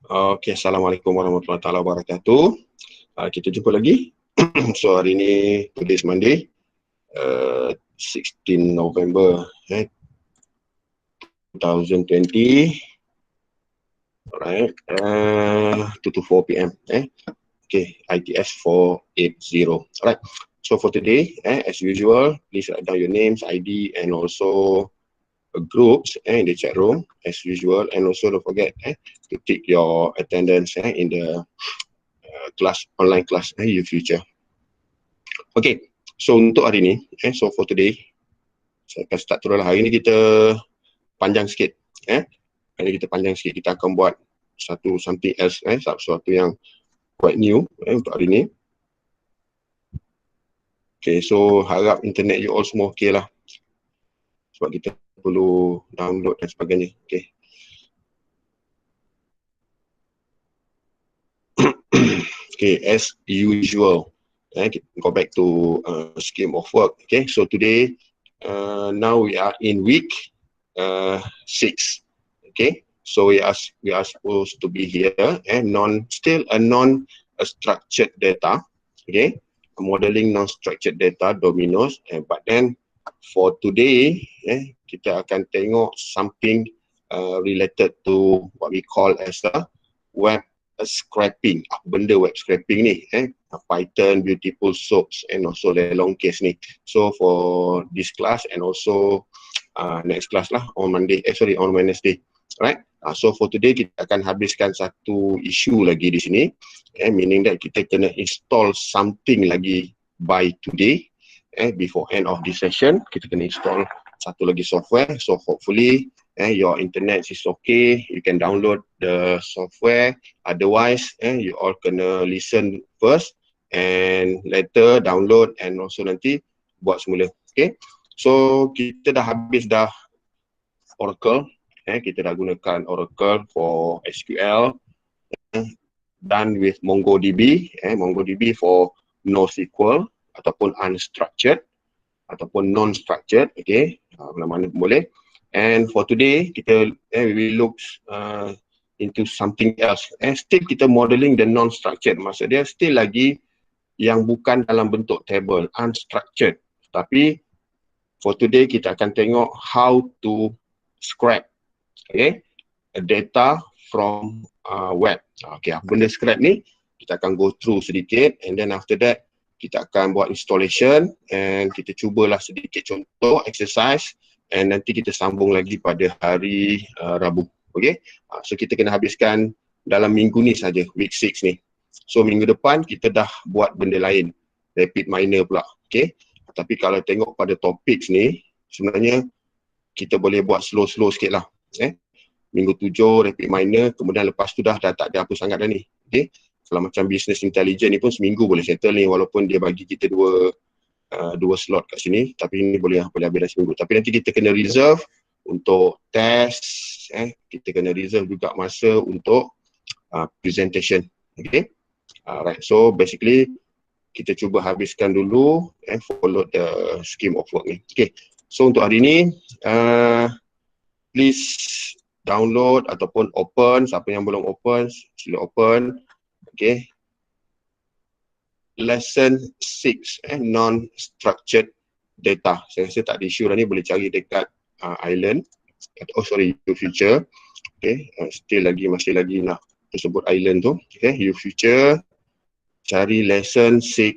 Okay, Assalamualaikum warahmatullahi wabarakatuh. Kita jumpa lagi. So hari ni, today is Monday, 16 November 2020. Alright, 2 to 4 p.m. Okay, ITS 480. Alright, so for today, as usual, please write down your names, ID, and also groups in the chat room as usual, and also don't forget to tick your attendance in the class, online class UFuture. Okay, so untuk hari ni, so for today, saya akan start terus lah. Hari ni kita panjang sikit. Hari ni kita panjang sikit, kita akan buat something else, sesuatu yang quite new untuk hari ni. Okay, so harap internet you all semua okay lah. Sebab kita perlu download dan sebagainya. Okay. Okay, as usual, go back to scheme of work. Okay, so today, now we are in week 6. Okay, so we are supposed to be here and still a non-structured data. Okay, modeling non-structured data dominoes. But then for today, kita akan tengok something related to what we call as a web scraping. Apa benda web scraping ni? Python, beautiful soaps, and also the long case ni. So for this class and also next class lah on Wednesday. Right? So for today kita akan habiskan satu isu lagi di sini. Meaning that kita kena install something lagi by today. Before end of this session, kita kena install satu lagi software. So hopefully your internet is okay, you can download the software. Otherwise, you all kena listen first and later download and also nanti buat semula. Okay, so kita dah habis dah Oracle, kita dah gunakan Oracle for SQL, done with MongoDB, MongoDB for NoSQL ataupun unstructured ataupun non-structured. Okay, mana-mana pun boleh. And for today, kita we will look into something else. Still kita modeling the non-structured. Maksud dia still lagi yang bukan dalam bentuk table, unstructured. Tapi for today kita akan tengok how to scrap, data from web. Okay, benda scrap ni kita akan go through sedikit, and then after that kita akan buat installation and kita cubalah sedikit contoh exercise, and nanti kita sambung lagi pada hari Rabu. Okay, so kita kena habiskan dalam minggu ni saja, week 6 ni. So minggu depan kita dah buat benda lain, rapid minor pula. Okay, tapi kalau tengok pada topik ni, sebenarnya kita boleh buat slow sikit lah. Minggu 7 rapid minor, kemudian lepas tu dah tak ada apa sangat dah ni. Okay, kalau macam business intelligence ni pun seminggu boleh settle ni, walaupun dia bagi kita dua slot kat sini, tapi ini boleh habis dah seminggu. Tapi nanti kita kena reserve untuk test, kita kena reserve juga masa untuk presentation. Okay, right. So basically kita cuba habiskan dulu follow the scheme of work ni. Okay, so untuk hari ni please download ataupun open. Siapa yang belum open, sila open. Okay, lesson 6, non-structured data. Saya rasa tak ada isu dah ni, boleh cari dekat Island, UFuture. Okay, masih lagi nak sebut Island tu. Okay, UFuture, cari lesson 6.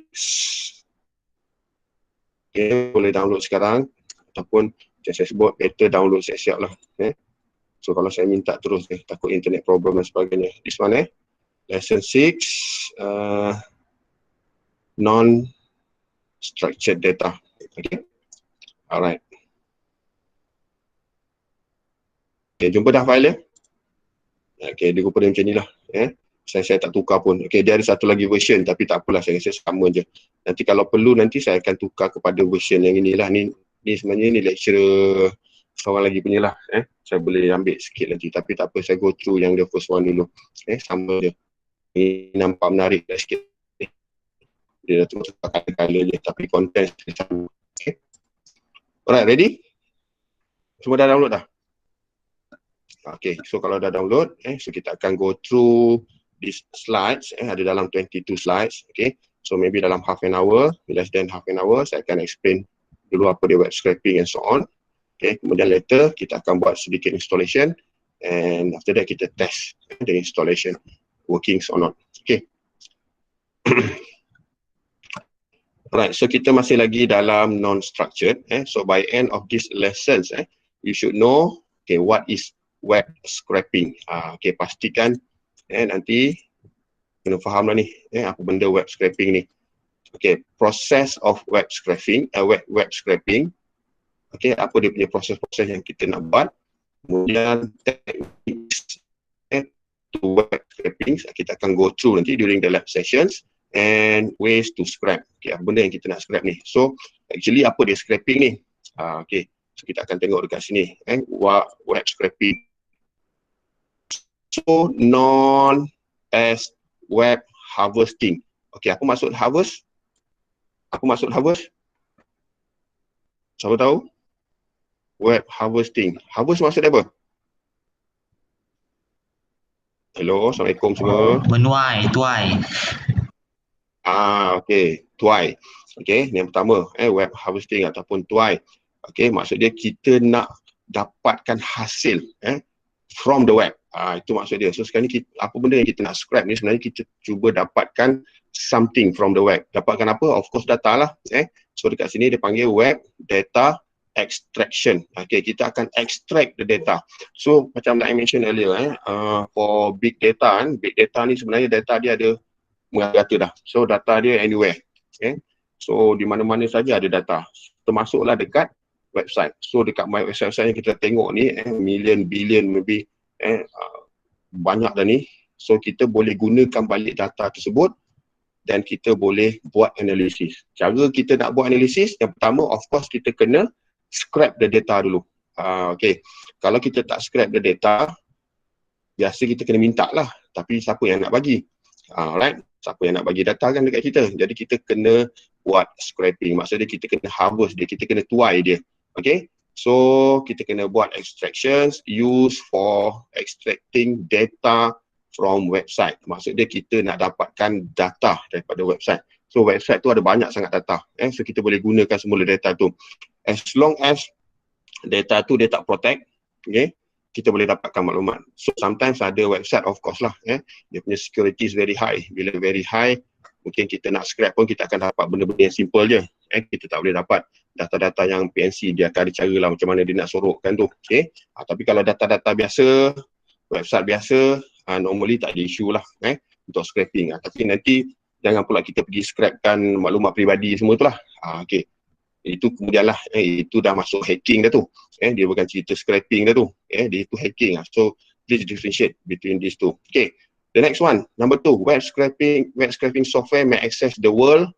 Okay, boleh download sekarang ataupun saya sebut better download siap-siap lah. So kalau saya minta terus, takut internet problem dan sebagainya. This one lesson 6, non-structured data. Okay, alright. Okay, jumpa dah file dia? Okay, dia rupa dia macam ni lah. Saya tak tukar pun. Okay, dia ada satu lagi version, tapi tak apalah, saya rasa sama je. Nanti kalau perlu, nanti saya akan tukar kepada version yang inilah. Ni sebenarnya ni lecturer seorang lagi punya lah. Saya boleh ambil sikit nanti, tapi tak apa, saya go through yang the first one dulu. Sama je. Ini nampak menarik dah sikit. Dia dah tukar color je, tapi content sama. Okay. Alright, ready? Semua dah download dah? Okay, so kalau dah download, so kita akan go through these slides, ada dalam 22 slides, okay. So maybe dalam half an hour, less than half an hour, saya akan explain dulu apa dia web scraping and so on. Okay, kemudian later kita akan buat sedikit installation and after that kita test the installation workings or not. Okay. Right, so kita masih lagi dalam non-structured. So by end of this lessons, you should know okay, what is web scraping. Okay, pastikan nanti kena faham lah ni apa benda web scraping ni. Okay, process of web scraping, web scraping. Okay, apa dia punya proses-proses yang kita nak buat. Kemudian techniques to web scraping kita akan go through nanti during the lab sessions and ways to scrap. Okay, apa benda yang kita nak scrap ni. So actually apa dia scraping ni? Okay, so kita akan tengok dekat sini web scraping. So known as web harvesting. Okay, apa maksud harvest? Apa maksud harvest? Siapa tahu? Web harvesting. Harvest maksud apa? Hello, Assalamualaikum semua. Menuai, tuai. Okay, tuai. Okay, yang pertama, web harvesting ataupun tuai. Okay, maksud dia kita nak dapatkan hasil from the web. Itu maksud dia. So sekarang ni apa benda yang kita nak scrap ni sebenarnya kita cuba dapatkan something from the web. Dapatkan apa? Of course data lah. So dekat sini dia panggil web data extraction. Okay, kita akan extract the data. So macam I mention earlier, for big data, big data ni sebenarnya data dia ada merata dah. So data dia anywhere. So di mana-mana saja ada data. Termasuklah dekat website. So dekat my website yang kita tengok ni, million, billion, maybe banyak dah ni. So kita boleh gunakan balik data tersebut dan kita boleh buat analisis. Cara kita nak buat analisis, yang pertama of course kita kena scrap the data dulu. Okay, kalau kita tak scrap the data, biasa kita kena minta lah. Tapi siapa yang nak bagi? Right? Siapa yang nak bagi data kan dekat kita. Jadi kita kena buat scraping. Maksudnya kita kena harvest dia, kita kena tuai dia. Okay, so kita kena buat extractions used for extracting data from website. Maksudnya kita nak dapatkan data daripada website. So website tu ada banyak sangat data. So kita boleh gunakan semula data tu. As long as data tu dia tak protect, okay, kita boleh dapatkan maklumat. So sometimes ada website of course lah, dia punya security is very high. Bila very high, mungkin kita nak scrap pun kita akan dapat benda-benda yang simple je. Kita tak boleh dapat data-data yang PNC, dia akan ada cara lah macam mana dia nak sorokkan tu. Okay. Tapi kalau data-data biasa, website biasa, normally tak ada isu lah untuk scraping. Tapi nanti jangan pula kita pergi scrapkan maklumat peribadi semua tu lah. Okay. Itu kemudian lah, itu dah masuk hacking dah tu. Dia bukan cerita scraping dah tu. Dia itu hacking lah. So, please differentiate between these two. Okay, the next one, number 2, web scraping software may access the world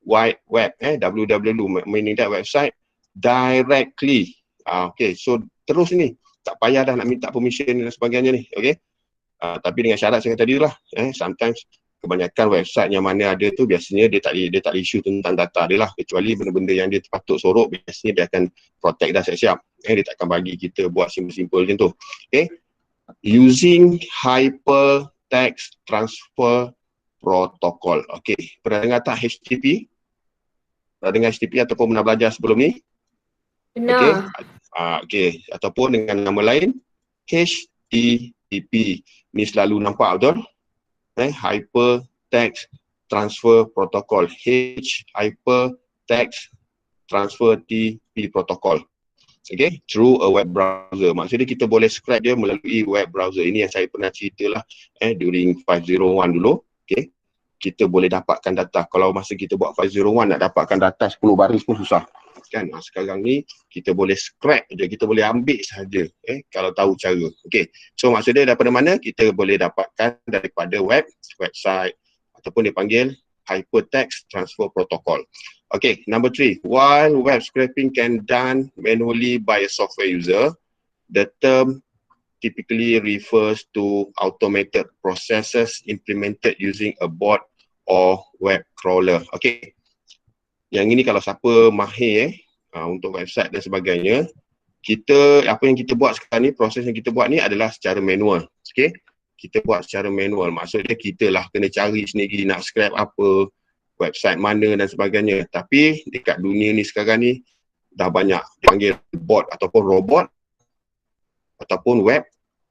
wide web, www, meaning that website directly. Okay, so terus ni, tak payah dah nak minta permission dan sebagainya ni. Okay, tapi dengan syarat saya tadi lah, sometimes kebanyakan website yang mana ada tu biasanya dia tak issue tentang data dia lah, kecuali benda-benda yang dia patut sorok biasanya dia akan protect dah siap-siap. Dia takkan bagi kita buat simple-simple macam tu. Okay, using hypertext transfer protocol. Okay, pernah dengar tak HTTP? Pernah dengar HTTP ataupun pernah belajar sebelum ni? Benar. Okay, ataupun dengan nama lain HTTP. Ni selalu nampak betul? Hypertext Transfer Protocol, Hypertext Transfer TP Protocol. Okay, through a web browser. Maksudnya kita boleh scrap dia melalui web browser. Ini yang saya pernah cerita lah during 501 dulu. Okay, kita boleh dapatkan data. Kalau masa kita buat 501 nak dapatkan data 10 baris pun susah kan. Sekarang ni kita boleh scrap je, kita boleh ambil saja kalau tahu cara. Okay, so maksudnya daripada mana kita boleh dapatkan? Daripada website ataupun dipanggil Hypertext Transfer Protocol. Okay, number 3, while web scraping can done manually by a software user, the term typically refers to automated processes implemented using a bot or web crawler. Okay, yang ini kalau siapa mahir untuk website dan sebagainya, apa yang kita buat sekarang ni, proses yang kita buat ni adalah secara manual. Okay, kita buat secara manual, maksudnya kita lah kena cari sendiri nak scrap apa, website mana dan sebagainya. Tapi dekat dunia ni sekarang ni dah banyak dipanggil bot ataupun robot ataupun web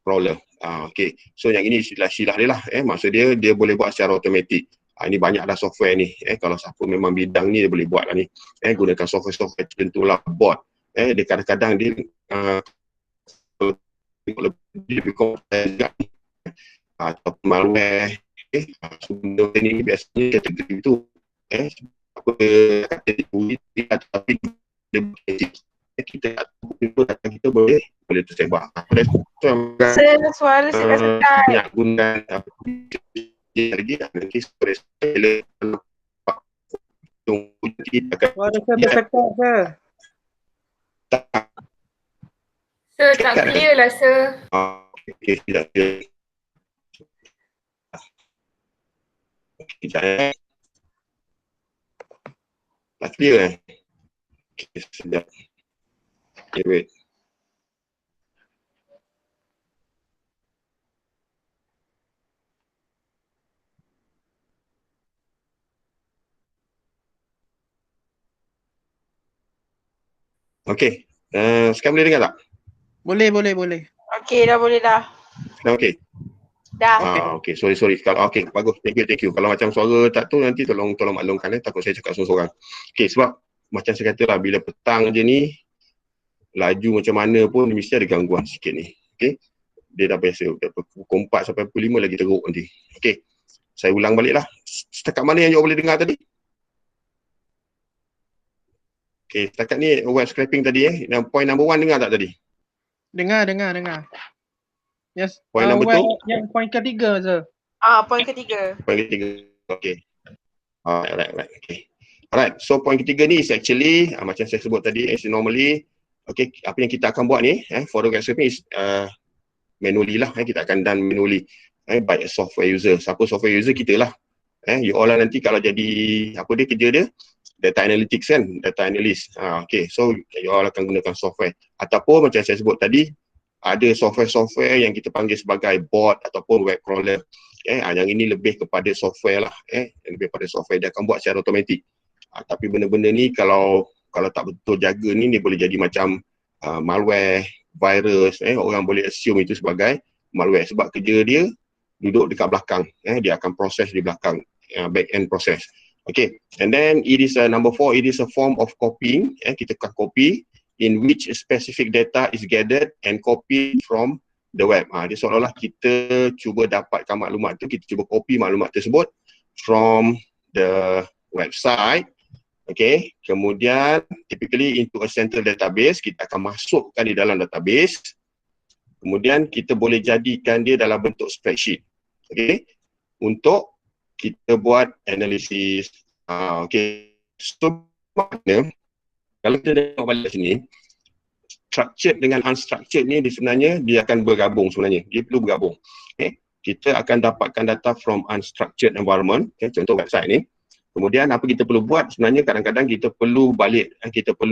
crawler. Okay, so yang ini silah-silah dia lah, maksud dia boleh buat secara automatik. Ini banyak dah software ni, kalau siapa memang bidang ni dia boleh buat lah ni, gunakan software-software tertentu lah, bot. Dia kadang-kadang dia lebih kompleks juga ni, atau malware. Benda ni biasanya kategori tu, apa kata dia, tapi kita kita boleh tersebar. Suara saya sekat. Banyak gunakan lagi nanti Suara saya tersekat, sir. Sir, tak clear lah, sir. Okay, tidak clear. Sekejap. Tak clear Okay, sekejap. Okay, wait. Okay, sekarang boleh dengar tak? Boleh. Okey, dah boleh dah. Sekarang okay? Dah. Okay, sorry. Kalau okay, bagus. Thank you. Kalau macam suara tak tu nanti tolong maklumkan, takut saya cakap seorang-seorang. Okay, sebab macam saya kata lah, bila petang je ni, laju macam mana pun mesti ada gangguan sikit ni. Okay, dia dah biasa pukul 4 sampai pukul 5 lagi teruk nanti. Okay, saya ulang balik lah. Setakat mana yang you boleh dengar tadi? Okay, setakat ni web scraping tadi point number 1 dengar tak tadi? Dengar. Yes. Point number 2? Yang point ketiga, sir. Point ketiga. Okay. Alright. Okay. Alright, so point ketiga ni is actually macam saya sebut tadi, normally, okay, apa yang kita akan buat ni, for the web scraping is manually lah, kita akan done manually by a software user. Siapa software user? Kita lah. You all lah nanti kalau jadi, apa dia kerja dia? Data analytics kan, data analyst. Okay, so you all akan gunakan software. Ataupun macam saya sebut tadi, ada software-software yang kita panggil sebagai bot ataupun web crawler. Yang ini lebih kepada software lah. Lebih kepada software, dia akan buat secara automatik. Tapi benda-benda ni kalau tak betul jaga ni, dia boleh jadi macam malware, virus. Orang boleh assume itu sebagai malware sebab kerja dia duduk dekat belakang. Dia akan proses di belakang, back end proses. Okay, and then it is number 4, it is a form of copying. Kita akan copy in which specific data is gathered and copied from the web. Dia seolah-olah kita cuba dapatkan maklumat tu, kita cuba copy maklumat tersebut from the website. Okay, kemudian typically into a central database, kita akan masukkan di dalam database. Kemudian kita boleh jadikan dia dalam bentuk spreadsheet. Okay, untuk kita buat analisis. Okay, so maknanya kalau kita tengok balik sini, structured dengan unstructured ni sebenarnya dia akan bergabung sebenarnya. Dia perlu bergabung. Okay, kita akan dapatkan data from unstructured environment. Okay, contoh website ni. Kemudian apa kita perlu buat sebenarnya, kadang-kadang kita perlu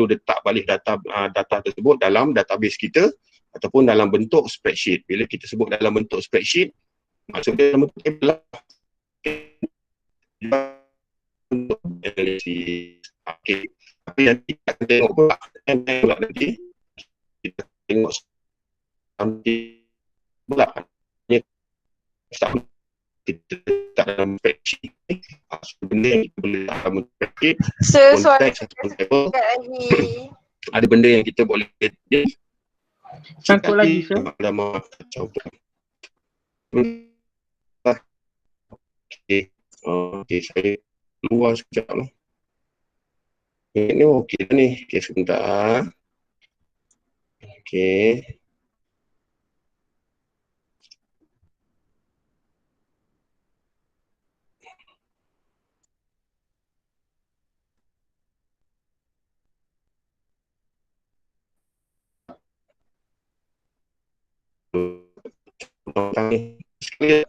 letak balik data tersebut dalam database kita ataupun dalam bentuk spreadsheet. Bila kita sebut dalam bentuk spreadsheet, maksudnya dalam bentuk table lah. Untuk analisis. Okay. Tapi nanti kita akan tengok pula nanti kita tengok nanti pula kita letak dalam spreadsheet. Benda yang kita boleh letak dalam spreadsheet, konteks ataupun table, ada benda yang kita boleh Sangkut lagi, sir. Okay, saya keluar sekejap lah. Ini okey ni. Okay, sebentar. Okay. Sekali.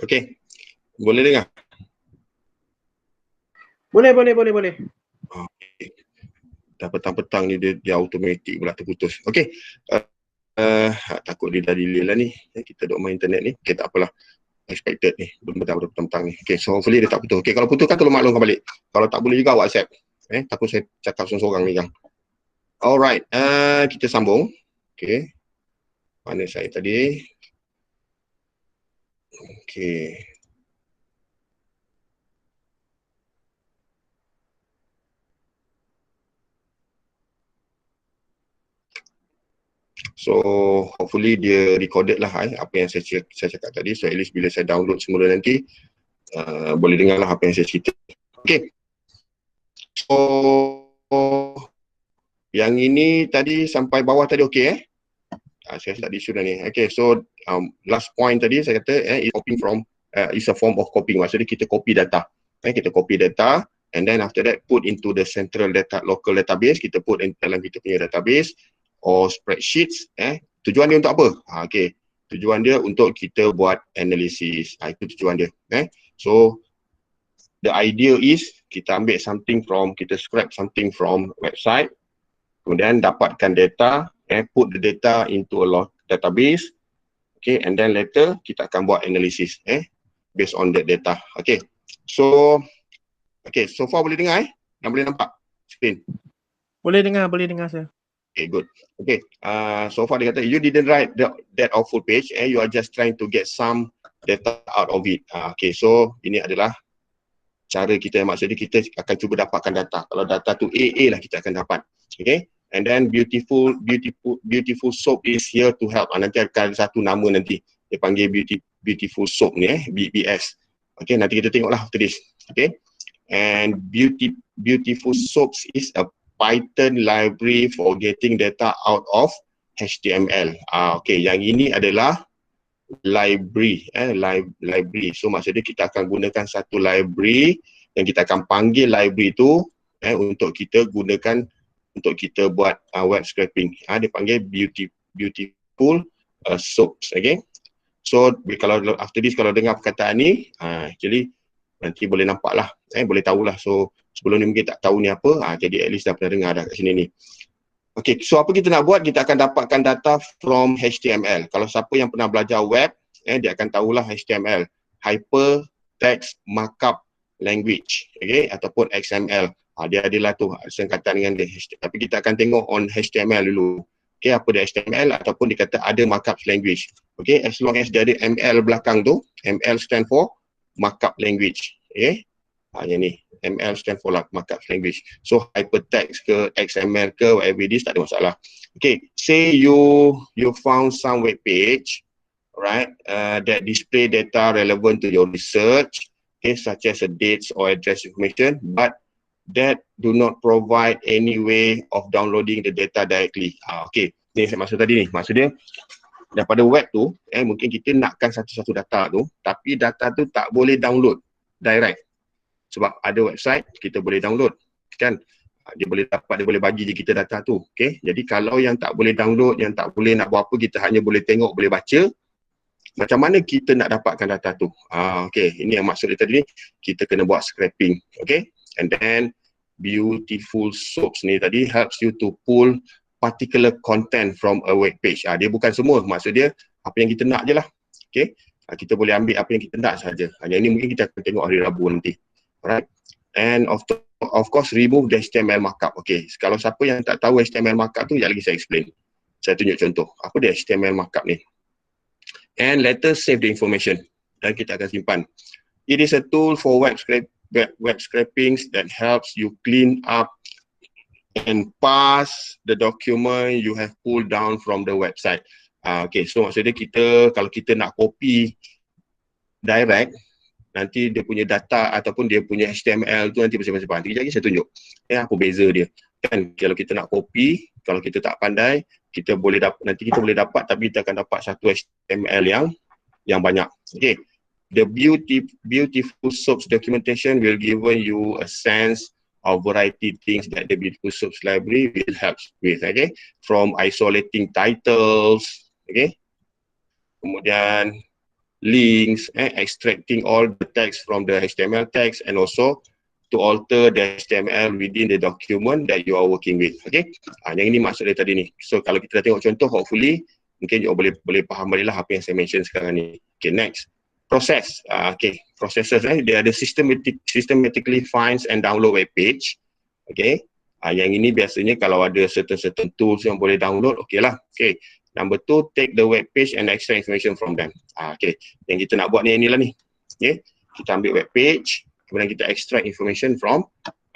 Okey. Boleh dengar? Boleh, boleh, boleh, boleh. Okay. Dah petang-petang ni dia automatik pula terputus. Okey. Takut dia dah delay lah ni. Kita duk main internet ni. Okey, tak apalah. Expected ni. Benda petang-petang ni. Okey, so hopefully dia tak putus. Okey, kalau putus kan tolong maklumkan balik. Kalau tak boleh juga WhatsApp. Takut saya cakap seorang-seorang ni kan. Alright, kita sambung. Okey. Mana saya tadi? Okey. So hopefully dia recorded lah apa yang saya cakap tadi. So at least bila saya download semula nanti boleh dengar lah apa yang saya cerita. Okay. So yang ini tadi sampai bawah tadi okey saya tak isu dah ni. Okay, so last point tadi saya kata is copying from is a form of copying. Maksudnya kita copy data. Kita copy data and then after that put into the central data local database. Kita put in dalam kita punya database or spreadsheets. Tujuan dia untuk apa? Okay, tujuan dia untuk kita buat analisis. Itu tujuan dia. So the idea is kita ambil something from, kita scrap something from website, kemudian dapatkan data, put the data into a database, okay, and then later kita akan buat analisis based on that data. Okay, so so far boleh dengar dan boleh nampak screen? Boleh dengar saya. Okay, good. Okay, so far dia kata you didn't write that full page, you are just trying to get some data out of it. Okay, so ini adalah cara kita, maksudnya kita akan cuba dapatkan data. Kalau data tu A lah kita akan dapat. Okay, and then beautiful soap is here to help. Nanti akan ada satu nama nanti dia panggil beautiful soap ni BBS. Okay, nanti kita tengoklah after this. Okay, and beautiful soaps is a Python library for getting data out of HTML. Okay, yang ini adalah library, library. So maksudnya kita akan gunakan satu library dan kita akan panggil library itu untuk kita gunakan untuk kita buat web scraping. Dia panggil beautiful soaps. Okay. So kalau after this kalau dengar perkataan ni, actually nanti boleh nampak lah, boleh tahulah. So sebelum ni mungkin tak tahu ni apa, jadi at least dah pernah dengar dah kat sini ni. Okay, so apa kita nak buat? Kita akan dapatkan data from HTML. Kalau siapa yang pernah belajar web, dia akan tahulah HTML, Hypertext Markup Language, okay, ataupun XML. Dia adalah tu singkatan dengan dia. Tapi kita akan tengok on HTML dulu. Okay, apa dia HTML ataupun dikata ada markup language. Okay, as long as dia ada ML belakang tu, ML stand for markup language. Okay, yang ni, ML stand for markup language. So hypertext ke XML ke whatever it is, tak ada masalah. Okay, say you found some web page, right, that display data relevant to your research, okay, such as a dates or address information, but that do not provide any way of downloading the data directly. Okay, ni saya maksud tadi ni. Maksud dia, daripada web tu, mungkin kita nakkan satu-satu data tu, tapi data tu tak boleh download direct. Sebab ada website, kita boleh download, kan? Dia boleh dapat, dia boleh bagi je kita data tu. Okay, jadi kalau yang tak boleh download, yang tak boleh nak buat apa, kita hanya boleh tengok, boleh baca, macam mana kita nak dapatkan data tu? Okay, ini yang maksud dia tadi ni, kita kena buat scraping. Okay, and then beautiful soaps ni tadi helps you to pull particular content from a web page. Dia bukan semua, maksud dia apa yang kita nak je lah. Okay, kita boleh ambil apa yang kita nak saja. Yang ini mungkin kita akan tengok hari Rabu nanti. Alright, and of course remove the HTML markup. Okay, kalau siapa yang tak tahu HTML markup tu, sekejap lagi saya explain. Saya tunjuk contoh. Apa dia HTML markup ni? And later save the information. Dan kita akan simpan. It is a tool for web scrapings that helps you clean up and pass the document you have pulled down from the website. Okay, so maksudnya kita, kalau kita nak copy direct, nanti dia punya data ataupun dia punya HTML tu nanti bersifat-sifat. Nanti lagi saya tunjuk apa beza dia. Kan kalau kita nak copy, kalau kita tak pandai, kita boleh dapat, nanti kita boleh dapat, tapi kita akan dapat satu HTML yang banyak. Okay, the beautiful soaps documentation will give you a sense of variety things that the beautiful soaps library will help with. Okay, from isolating titles, okay, kemudian links, extracting all the text from the HTML text, and also to alter the HTML within the document that you are working with. Okay, yang ini maksud dia tadi ni. So kalau kita dah tengok contoh, hopefully mungkin you boleh faham balik lah apa yang saya mention sekarang ni. Okay, next, process. Okay, processes, dia ada systematically finds and download web page. Okay, yang ini biasanya kalau ada certain tools yang boleh download, okay lah. Okay, number 2, take the web page and extract information from them. Okay, yang kita nak buat ni inilah ni. Okay, kita ambil web page, kemudian kita extract information from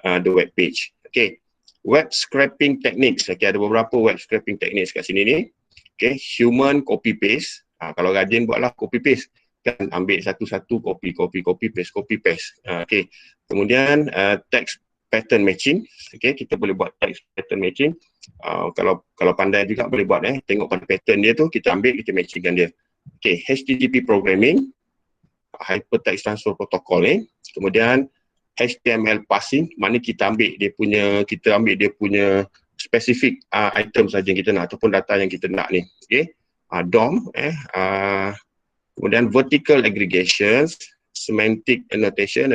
the web page. Okay, web scraping techniques. Okay, ada beberapa web scraping techniques kat sini ni. Okay, human copy paste. Kalau rajin buatlah copy paste. Kan ambil satu-satu copy paste. Okay, kemudian text pattern matching. Okay, kita boleh buat text pattern matching. Kalau pandai juga boleh buat, tengok pada pattern dia tu, kita ambil, kita matchingkan dia. Okay, HTTP programming, hypertext transfer protocol, kemudian HTML parsing, mana kita ambil dia punya spesifik item saja yang kita nak ataupun data yang kita nak ni. Okay, DOM, kemudian vertical aggregations, semantic annotation,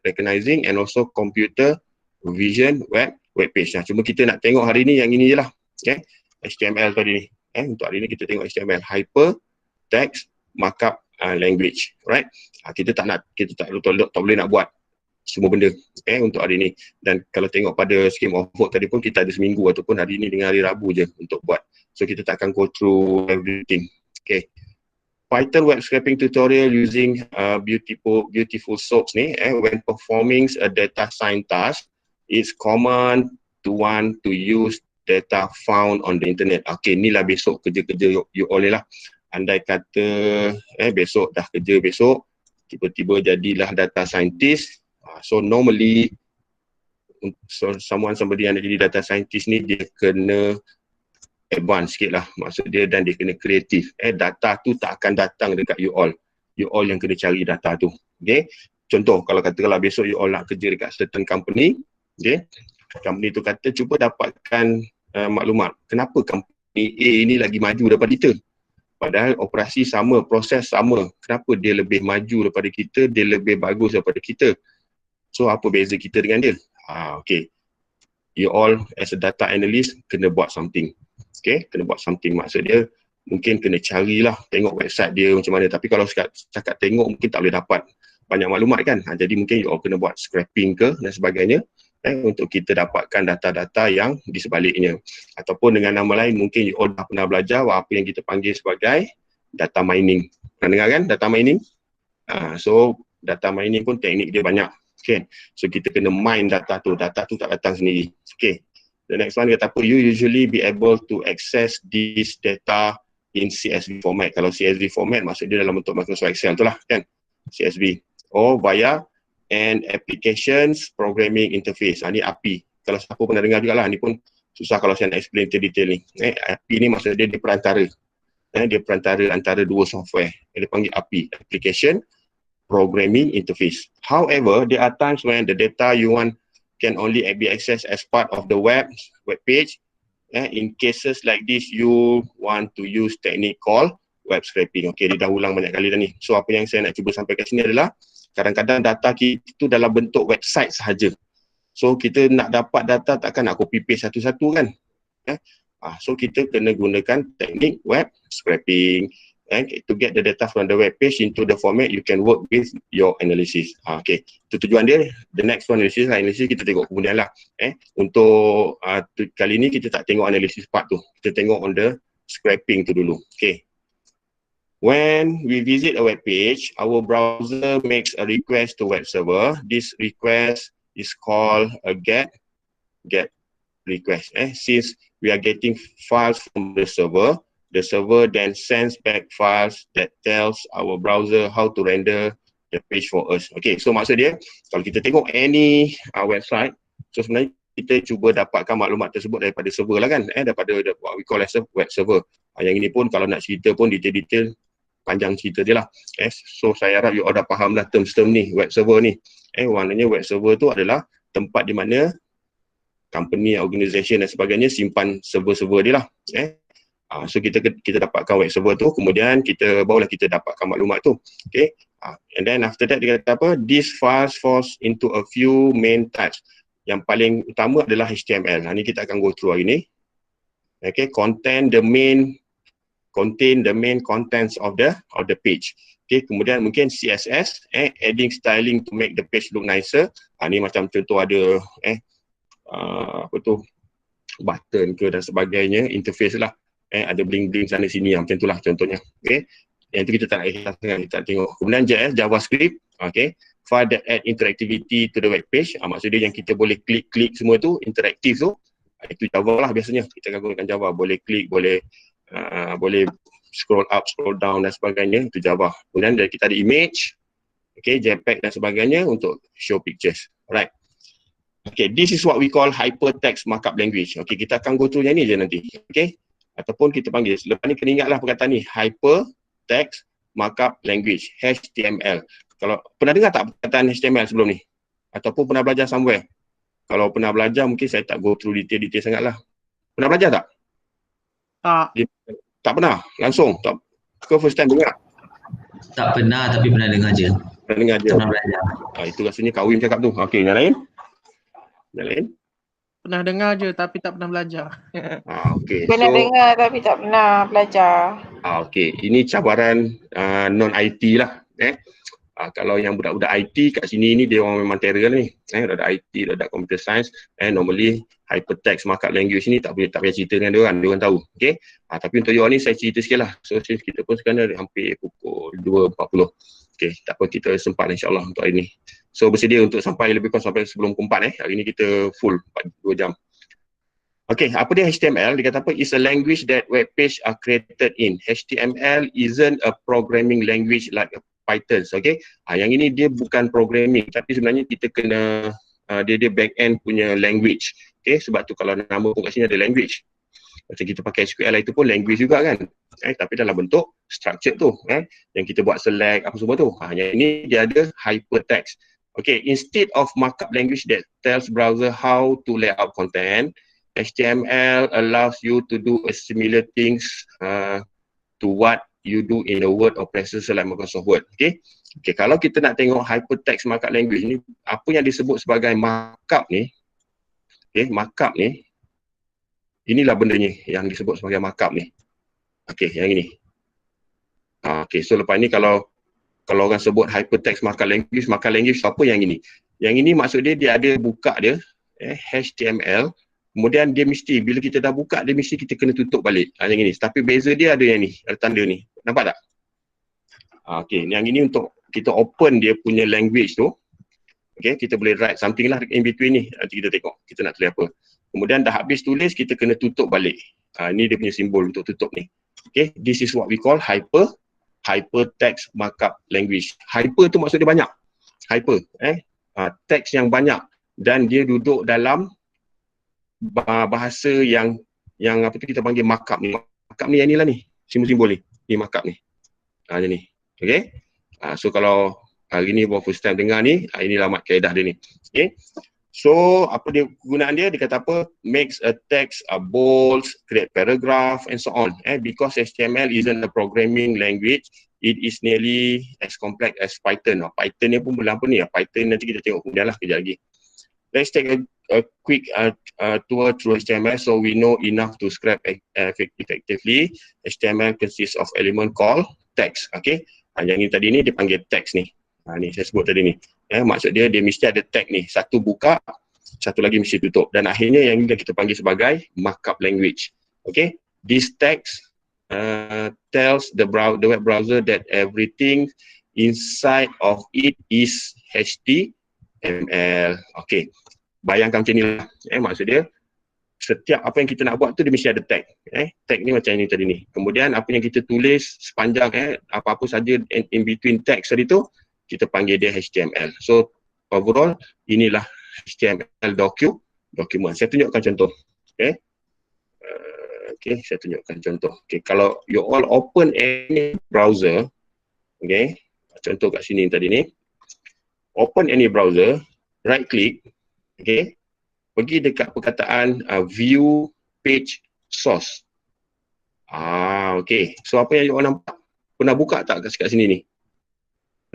recognizing, and also computer vision web page. Cuma kita nak tengok hari ni yang ini je lah. Okay, HTML tadi ni. Untuk hari ni kita tengok HTML, Hypertext Markup Language. Right? Kita tak boleh nak buat semua benda untuk hari ni. Dan kalau tengok pada scheme of work tadi pun, kita ada seminggu ataupun hari ni dengan hari Rabu je untuk buat. So kita tak akan go through everything. Okay, Python web scraping tutorial using beautiful soaps ni, when performing a data science task, it's common to want to use data found on the internet. Okay, inilah besok kerja-kerja you all lah. Andai kata besok dah kerja besok, tiba-tiba jadilah data scientist. So normally, somebody yang nak jadi data scientist ni, dia kena advance sikit lah maksud dia, dan dia kena kreatif. Data tu tak akan datang dekat you all yang kena cari data tu. Okay, contoh kalau katakanlah besok you all nak kerja dekat certain company, okay, Company tu kata cuba dapatkan maklumat kenapa company A ni lagi maju daripada kita. Padahal operasi sama, proses sama. Kenapa dia lebih maju daripada kita, dia lebih bagus daripada kita. So apa beza kita dengan dia? Okay. You all as a data analyst kena buat something. Okay, kena buat something. Maksud dia mungkin kena carilah, tengok website dia macam mana. Tapi kalau cakap tengok mungkin tak boleh dapat banyak maklumat kan. Jadi mungkin you all kena buat scraping ke dan sebagainya untuk kita dapatkan data-data yang di sebaliknya. Ataupun dengan nama lain mungkin you all dah pernah belajar apa yang kita panggil sebagai data mining. Pernah dengar kan data mining? So data mining pun teknik dia banyak. Okay. So kita kena mine data tu tak datang sendiri. Okay. The next one kata apa, you usually be able to access this data in CSV format. Kalau CSV format maksud dia dalam bentuk Microsoft Excel tu lah kan, CSV. Or via an applications programming interface. Ni API. Kalau siapa pernah dengar juga lah, ni pun susah kalau saya nak explain detail ni. API ni maksud dia perantara. Dia perantara antara dua software. Dia panggil API, Application Programming Interface. However, there are times when the data you want can only be accessed as part of the web page. In cases like this, you want to use technique called web scraping. Okay, dia dah ulang banyak kali dah ni. So apa yang saya nak cuba sampaikan sini adalah kadang-kadang data kita itu dalam bentuk website sahaja. So kita nak dapat data takkan nak copy paste satu-satu kan. So kita kena gunakan teknik web scraping. To get the data from the web page into the format you can work with your analysis. Okay, itu tujuan dia. The next one analysis kita tengok kemudian lah. Untuk kali ni kita tak tengok analysis part tu. Kita tengok on the scraping tu dulu. Okay. When we visit a web page, our browser makes a request to web server. This request is called a get request. Since we are getting files from the server then sends back files that tells our browser how to render the page for us. Okay, so maksud dia, kalau kita tengok any website, so sebenarnya kita cuba dapatkan maklumat tersebut daripada server lah kan, daripada what we call as a web server. Yang ini pun kalau nak cerita pun detail-detail panjang cerita dia lah. So saya harap you all dah faham lah term-term ni, web server ni. Maknanya web server tu adalah tempat di mana company, organisation dan sebagainya simpan server-server dia lah. So kita dapatkan web server tu, kemudian barulah kita dapatkan maklumat tu. Okay. And then after that dia kata apa? These files falls into a few main types. Yang paling utama adalah HTML. Ni kita akan go through hari ni. Okay, contain the main contents of the page. Okay, kemudian mungkin CSS, adding styling to make the page look nicer. Ni macam contoh ada apa tu, button ke dan sebagainya, interface lah. Ada bling-bling sana sini, macam itulah contohnya. Okay, yang tu kita tak nak kita tengok. Kemudian JS, JavaScript, okay, file that add interactivity to the web page. Maksud dia yang kita boleh klik semua tu, interaktif tu, itu Java lah biasanya. Kita akan gunakan Java, boleh klik, boleh scroll up, scroll down dan sebagainya, itu Java. Kemudian kita ada image, okay, JPEG dan sebagainya untuk show pictures. Alright. Okay, this is what we call hypertext markup language. Okay, kita akan go through yang ni je nanti. Okay, ataupun kita panggil, lepas ni kena ingatlah perkataan ni, hypertext markup language, HTML. Kalau pernah dengar tak perkataan HTML sebelum ni? Ataupun pernah belajar somewhere? Kalau pernah belajar, mungkin saya tak go through detail-detail sangat lah. Pernah belajar tak? Tak pernah? Langsung? Tak? Ke first time dengar? Tak pernah, tapi pernah dengar je. Pernah dengar je? Pernah belajar. Itu rasanya Kawim cakap tu. Okey, yang lain? Yang lain? Pernah dengar je tapi tak pernah belajar. Okey. Pernah dengar tapi tak pernah belajar. Okey, ini cabaran non-IT lah. Kalau yang budak-budak IT kat sini ni dia orang memang terror ni. Budak IT, budak computer science, normally hypertext markup language ni tak payah cerita dengan dia orang tahu. Okey. Tapi untuk you all ni saya cerita sikit lah. So since kita pun sekarang hampir pukul 2.40. Okey, tak apa, kita sempat insyaAllah untuk hari ni. So bersedia untuk sampai lebih kurang sampai sebelum pukul 4 Hari ni kita full 2 jam. Okay, apa dia HTML? Dia kata apa? It's a language that web page are created in. HTML isn't a programming language like Python. Okay, yang ini dia bukan programming, tapi sebenarnya kita kena dia back end punya language. Okay, sebab tu kalau nama pun kat sini ada language. Macam kita pakai SQL itu pun language juga kan. Tapi dalam bentuk structure tu. Yang kita buat select apa semua tu. Yang ini dia ada hypertext. Okay, instead of markup language that tells browser how to lay out content, HTML allows you to do a similar things to what you do in the Word or Processor like Microsoft Word. Okay, kalau kita nak tengok hypertext markup language ni, apa yang disebut sebagai markup ni, markup ni, inilah bendanya yang disebut sebagai markup ni. Yang ini. So lepas ni kalau orang sebut hypertext markup language apa yang ini? Yang ini maksud dia ada buka dia, HTML, kemudian dia mesti, bila kita dah buka, dia mesti kita kena tutup balik. Yang ini. Tapi beza dia ada yang ni, ada tanda ni. Nampak tak? Yang ini untuk kita open dia punya language tu. Kita boleh write something lah in between ni. Nanti kita tengok, kita nak tulis apa. Kemudian dah habis tulis, kita kena tutup balik. Ni dia punya simbol untuk tutup ni. This is what we call hypertext markup language. Hyper tu maksud dia banyak. Hyper, teks yang banyak dan dia duduk dalam bahasa yang apa tu kita panggil markup ni. Markup ni yang ni lah ni, simbol-simbol ni. Ni markup ni. Macam ni. So kalau hari ni baru first time dengar ni, inilah kaedah dia ni. So apa dia gunaan dia? Dia kata apa? Makes a text bold, create paragraph and so on. Because HTML isn't a programming language, it is nearly as complex as Python. Python ni pun apa ni? Python nanti kita tengok kemudian lah kejap lagi. Let's take a quick tour through HTML so we know enough to script effectively. HTML consists of element called text. Yang ni tadi ni dia panggil text ni. Ni saya sebut tadi ni. Maksud dia mesti ada tag ni. Satu buka, satu lagi mesti tutup. Dan akhirnya yang ini kita panggil sebagai markup language. This text tells the web browser that everything inside of it is HTML. Bayangkan macam ni lah. Maksud dia, setiap apa yang kita nak buat tu dia mesti ada tag. Tag ni macam ni tadi ni. Kemudian apa yang kita tulis sepanjang apa-apa saja in between text tadi tu, kita panggil dia HTML. So overall inilah HTML document. Saya tunjukkan contoh. Saya tunjukkan contoh. Kalau you all open any browser, contoh kat sini tadi ni. Open any browser, right click, pergi dekat perkataan view page source. So apa yang you all nampak? Pernah buka tak kat sini ni?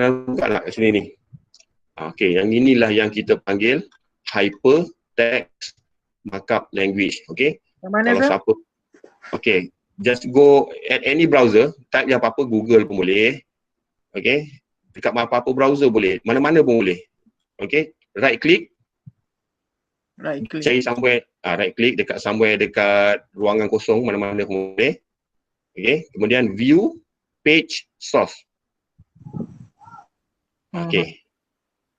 Buka lah kat sini ni. Yang inilah yang kita panggil hypertext markup language. Yang mana kalau tu? Siapa, just go at any browser, type yang apa-apa, Google pun boleh. Dekat apa-apa browser boleh, mana-mana pun boleh. Right click. Cari somewhere, right click dekat somewhere dekat ruangan kosong, mana-mana pun boleh. Kemudian view page source.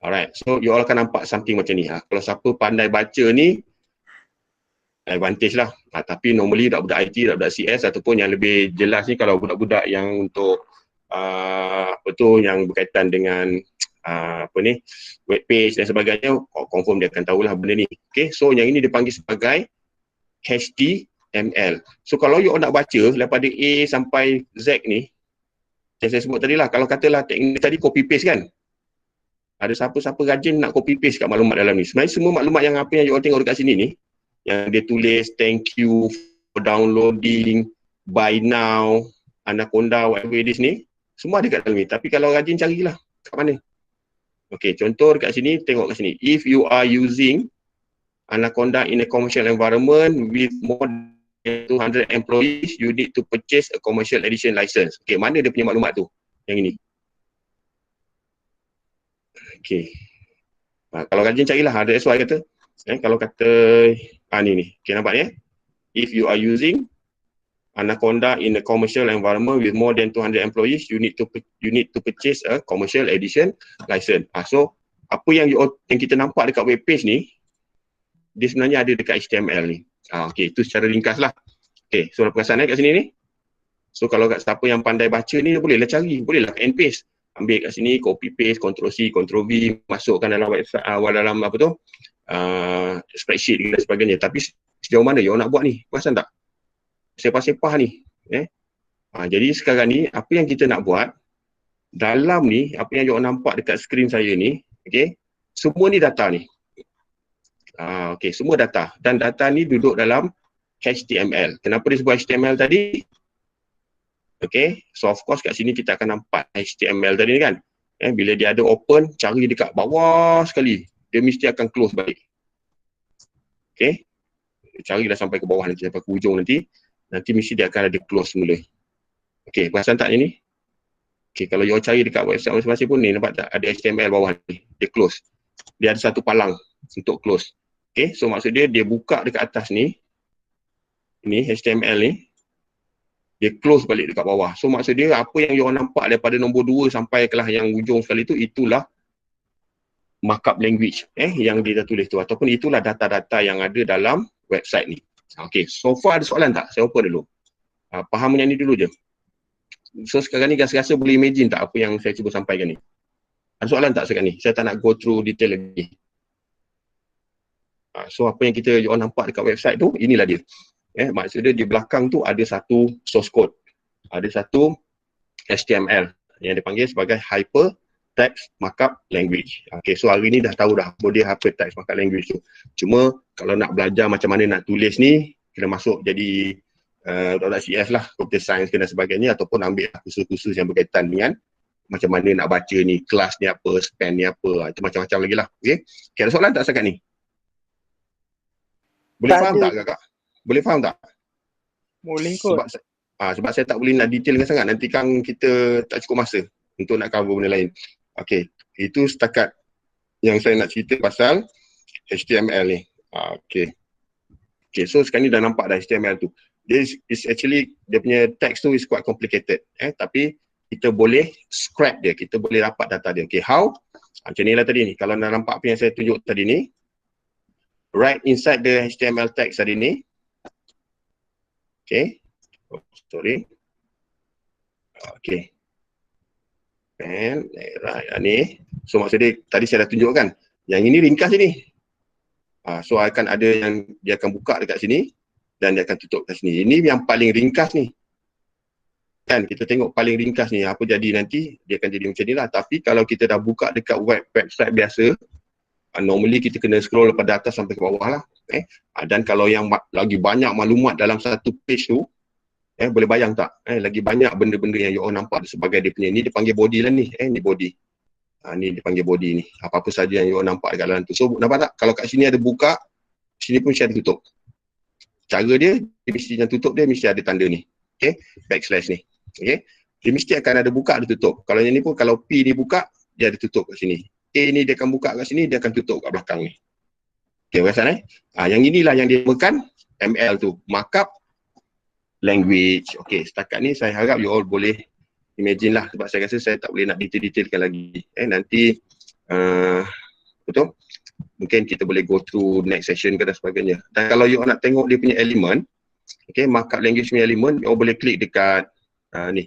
Alright, so you all akan nampak something macam ni. Kalau siapa pandai baca ni, advantage lah. Tapi normally budak-budak IT, budak-budak CS ataupun yang lebih jelas ni, kalau budak-budak yang untuk yang berkaitan dengan web page dan sebagainya, confirm dia akan tahulah benda ni. So yang ini dipanggil sebagai HTML. So kalau you all nak baca daripada A sampai Z ni, yang saya sebut tadi lah, kalau katalah teknik tadi copy paste kan, ada siapa-siapa rajin nak copy paste kat maklumat dalam ni. Sebenarnya semua maklumat yang apa yang you all tengok dekat sini ni, yang dia tulis thank you for downloading, buy now, Anaconda, whatever it is ni, semua ada kat dalam ni. Tapi kalau rajin carilah kat mana. Contoh dekat sini, tengok kat sini. If you are using Anaconda in a commercial environment with more than 200 employees, you need to purchase a commercial edition license. Mana dia punya maklumat tu? Yang ini. Kalau rajin carilah, ada SY kata. Kalau kata ni. Nampak ni? If you are using Anaconda in a commercial environment with more than 200 employees, you need to purchase a commercial edition license. So apa yang kita nampak dekat web page ni, dia sebenarnya ada dekat HTML ni. Itu secara ringkas lah. So dah perasan kat sini ni. So kalau kat siapa yang pandai baca ni, dia bolehlah cari, bolehlah and paste. Ambil kat sini, copy paste, Ctrl C, Ctrl V, masukkan dalam website, dalam apa tu, spreadsheet dan sebagainya. Tapi sejauh mana you nak buat ni? Perasan tak? Sepah-sepah ni. Jadi sekarang ni, apa yang kita nak buat, dalam ni, apa yang you nampak dekat skrin saya ni, Semua ni data ni. Okey, semua data. Dan data ni duduk dalam HTML. Kenapa disebut HTML tadi? Okey, so of course kat sini kita akan nampak HTML tadi ni kan. Bila dia ada open, cari dekat bawah sekali. Dia mesti akan close balik. Okey. Carilah sampai ke bawah nanti, sampai ke hujung nanti. Nanti mesti dia akan ada close semula. Okey, perasan tak ni? Okey, kalau you cari dekat website masing-masing pun ni, nampak tak? Ada HTML bawah ni. Dia close. Dia ada satu palang untuk close. Okey, so maksud dia buka dekat atas ni. Ni HTML ni. Dia close balik dekat bawah. So maksud dia apa yang you nampak daripada nombor 2 sampai kelah yang hujung sekali tu, itulah markup language yang dia dah tulis tu. Ataupun itulah data-data yang ada dalam website ni. Okey, so far ada soalan tak? Saya open dulu. Faham yang ni dulu je. So sekarang ni rasa-rasa boleh imagine tak apa yang saya cuba sampaikan ni? Ada soalan tak sekarang ni? Saya tak nak go through detail lagi. So apa yang kita nampak dekat website tu, inilah dia. Maksudnya di belakang tu ada satu source code. Ada satu HTML yang dipanggil sebagai Hypertext Markup Language. Okay, so hari ni dah tahu dah apa dia Hypertext Markup Language tu. Cuma kalau nak belajar macam mana nak tulis ni, kena masuk jadi CS lah, computer science dan sebagainya, ataupun ambil kursus-kursus yang berkaitan dengan macam mana nak baca ni, kelas ni apa, span ni apa, itu macam-macam lagi lah. Okay, ada soalan tak sekarang ni? Boleh faham tak kakak? Boleh faham tak? Boleh kot. Sebab saya tak boleh nak detailkan sangat, nanti kan kita tak cukup masa untuk nak cover benda lain. Okey, itu setakat yang saya nak cerita pasal HTML ni. Okey, so sekarang ni dah nampak dah HTML tu. This is actually, dia punya text tu is quite complicated. Tapi kita boleh scrap dia, kita boleh dapat data dia. Okey, how? Macam ni lah tadi ni, kalau nak nampak apa yang saya tunjuk tadi ni, right inside the HTML text tadi ni. Okay. Sorry. Okay. And right ni. So maksud dia tadi saya dah tunjukkan. Yang ini ringkas ni. So akan ada yang dia akan buka dekat sini dan dia akan tutup kat sini. Ini yang paling ringkas ni. Kan kita tengok paling ringkas ni apa jadi nanti, dia akan jadi macam ni lah. Tapi kalau kita dah buka dekat website biasa, normally kita kena scroll daripada atas sampai ke bawah lah. Dan kalau yang lagi banyak maklumat dalam satu page tu, boleh bayang tak? Lagi banyak benda-benda yang you all nampak sebagai dia punya, ni dia panggil body lah ni. Ni body. Ni dia panggil body ni. Apa-apa saja yang you all nampak dekat dalam tu. So nampak tak? Kalau kat sini ada buka, sini pun mesti ada tutup. Cara dia mesti yang tutup dia mesti ada tanda ni. Okay? Backslash ni. Okay? Dia mesti akan ada buka, ada tutup. Kalau yang ni pun, kalau P ni buka, dia ada tutup kat sini. A ni dia akan buka kat sini, dia akan tutup kat belakang ni. Okay, perasan yang inilah yang dia makan ML tu, markup language. Okay, setakat ni saya harap you all boleh imagine lah, sebab saya rasa saya tak boleh nak detail-detailkan lagi. Nanti betul? Mungkin kita boleh go through next session ke dan sebagainya. Dan kalau you all nak tengok dia punya elemen, okay, markup language punya elemen, you all boleh klik dekat ni,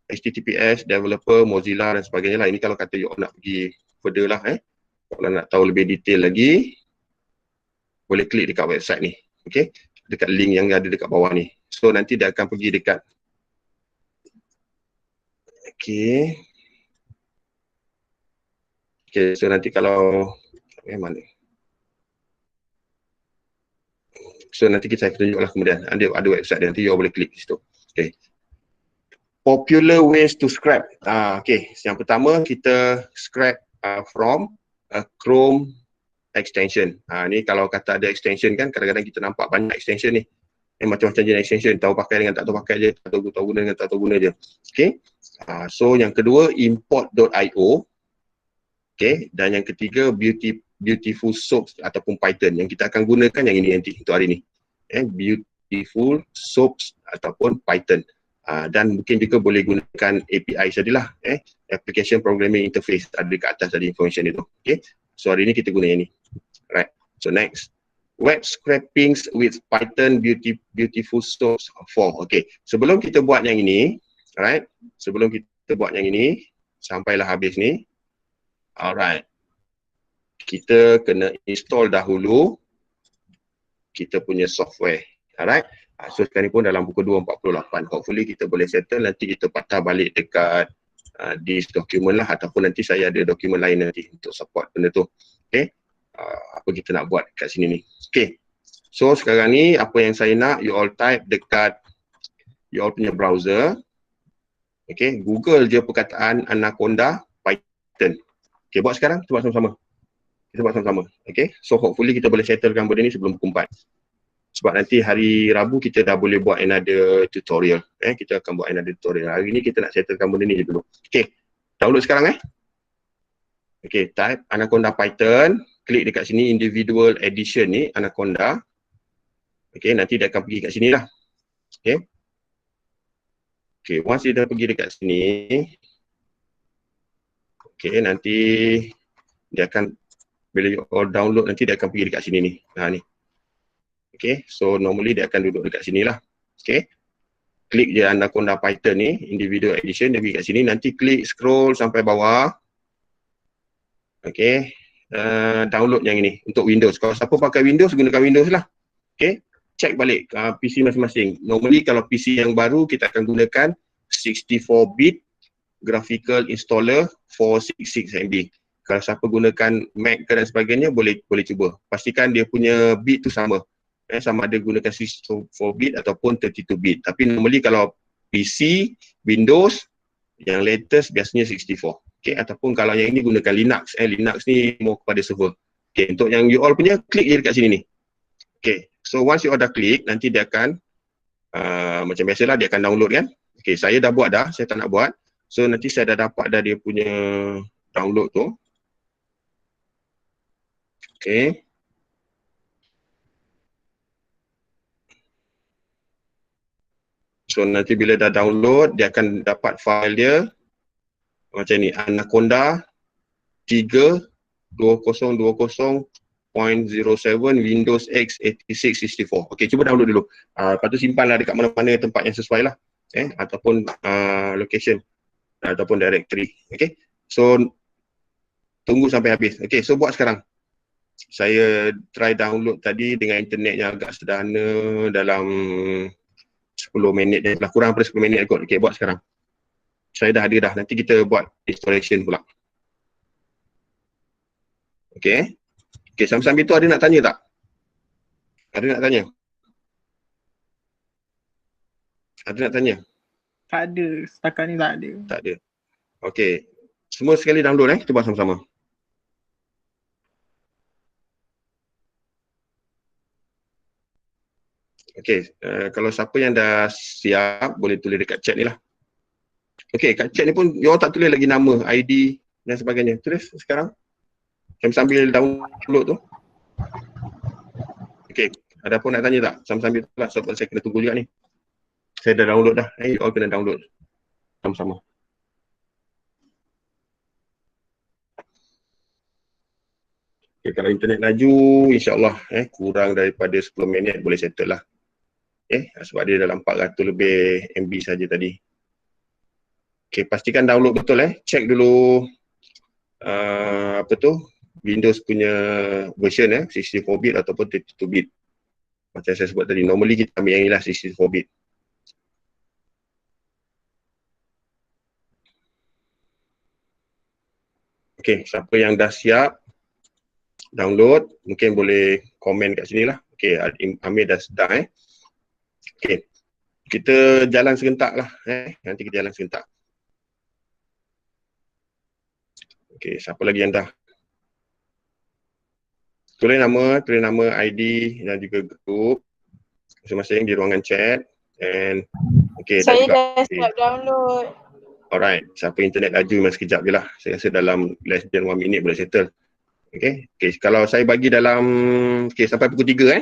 HTTPS, developer, Mozilla dan sebagainya lah. Ini kalau kata you all nak pergi further lah. Kalau nak tahu lebih detail lagi, boleh klik dekat website ni. Okay, dekat link yang ada dekat bawah ni. So nanti dia akan pergi dekat, okay, so nanti kalau mana, so nanti kita tunjuklah kemudian ada website dia, nanti you boleh klik di situ. Okay, popular ways to scrap. Okay, yang pertama kita scrap from a Chrome extension. Ni kalau kata ada extension kan, kadang-kadang kita nampak banyak extension ni. Macam-macam jenis extension, tahu pakai dengan tak tahu pakai je, tahu guna dengan tak tahu guna je. Okay. So yang kedua, import.io. Okay. Dan yang ketiga, beautiful soaps ataupun Python. Yang kita akan gunakan yang ini nanti untuk hari ni. Beautiful soaps ataupun Python. Dan mungkin juga boleh gunakan API sajalah. Application Programming Interface ada dekat atas tadi information itu. Okay. So hari ni kita guna yang ni. Right. So next. Web scrapings with Python beautiful soaps 4. Okay. Sebelum kita buat yang ini, alright. Sebelum kita buat yang ini, sampailah habis ni. Alright. Kita kena install dahulu kita punya software. Alright. So sekarang ni pun dalam pukul 2.48. Hopefully kita boleh settle, nanti kita patah balik dekat this document lah, ataupun nanti saya ada dokumen lain nanti untuk support benda tu. Okay, apa kita nak buat kat sini ni. Okay, so sekarang ni apa yang saya nak, you all type dekat you all punya browser. Okay, Google je perkataan Anaconda Python. Okay, buat sekarang, kita buat sama-sama. Kita buat sama-sama. Okay, so hopefully kita boleh settlekan benda ni sebelum pukul 4. Sebab nanti hari Rabu kita dah boleh buat another tutorial. Kita akan buat another tutorial. Hari ni kita nak settlekan benda ni je dulu. Okay, download sekarang Okay, type Anaconda Python. Klik dekat sini individual edition ni, Anaconda. Okay, nanti dia akan pergi kat sini lah. Okay. Okay, once dia dah pergi dekat sini. Okay, nanti dia akan, bila you all download nanti dia akan pergi dekat sini ni. Ni. Okay, so normally dia akan duduk dekat sini lah. Okay, klik je Anaconda Python ni, individual edition, dia pergi kat sini. Nanti klik scroll sampai bawah. Okay, download yang ini untuk Windows. Kalau siapa pakai Windows, gunakan Windows lah. Okay, check balik PC masing-masing. Normally kalau PC yang baru, kita akan gunakan 64-bit graphical installer 466 MB. Kalau siapa gunakan Mac dan sebagainya, boleh cuba. Pastikan dia punya bit tu sama. Sama ada gunakan 64-bit ataupun 32-bit. Tapi normally kalau PC, Windows, yang latest biasanya 64. Okay, ataupun kalau yang ini gunakan Linux. Linux ni more kepada server. Okay, untuk yang you all punya, klik je dekat sini ni. Okay, so once you all dah klik, nanti dia akan macam biasalah dia akan download kan. Okay, saya dah buat dah, saya tak nak buat. So nanti saya dah dapat dah dia punya download tu. Okay. So nanti bila dah download, dia akan dapat file dia macam ni, Anaconda 3.2020.07 Windows X 8664. Okay, cuba download dulu. Lepas tu simpanlah dekat mana-mana tempat yang sesuai lah. Ataupun location ataupun directory. Okay, so tunggu sampai habis. Okay, so buat sekarang. Saya try download tadi dengan internet yang agak sederhana dalam 10 minit je lah, kurang daripada 10 minit kot. Okay, buat sekarang. Saya dah ada dah, nanti kita buat installation pula. Okay. Okay, sambil-sambil tu ada nak tanya tak? Ada nak tanya? Ada nak tanya? Tak ada, setakat ni tak ada. Tak ada. Okay, semua sekali download kita buat sama-sama. Okay, kalau siapa yang dah siap, boleh tulis dekat chat ni lah. Okay, kat chat ni pun, you all tak tulis lagi nama, ID dan sebagainya. Tulis sekarang. Sambil download tu. Okay, ada apa nak tanya tak? Sambil tu lah, sebab saya kena tunggu juga ni. Saya dah download dah. You all kena download sama-sama. Okay, kalau internet laju, insyaAllah kurang daripada 10 minit boleh settle lah. Sebab dia dalam 400 lebih MB saja tadi. Okay, pastikan download betul Check dulu Windows punya version 64-bit ataupun 32-bit. Macam saya sebut tadi, normally kita ambil yang inilah 64-bit. Okay, siapa yang dah siap download, mungkin boleh komen kat sini lah. Okay, Amir dah sedang Okay, kita jalan serentak lah nanti kita jalan serentak. Okay, siapa lagi yang dah? Tulis nama, ID dan juga grup masing-masing di ruangan chat. And okay, Saya dah siap download. Alright, siapa internet laju memang sekejap je lah. Saya rasa dalam less than 1 minute boleh settle. Okay, kalau saya bagi dalam, sampai pukul 3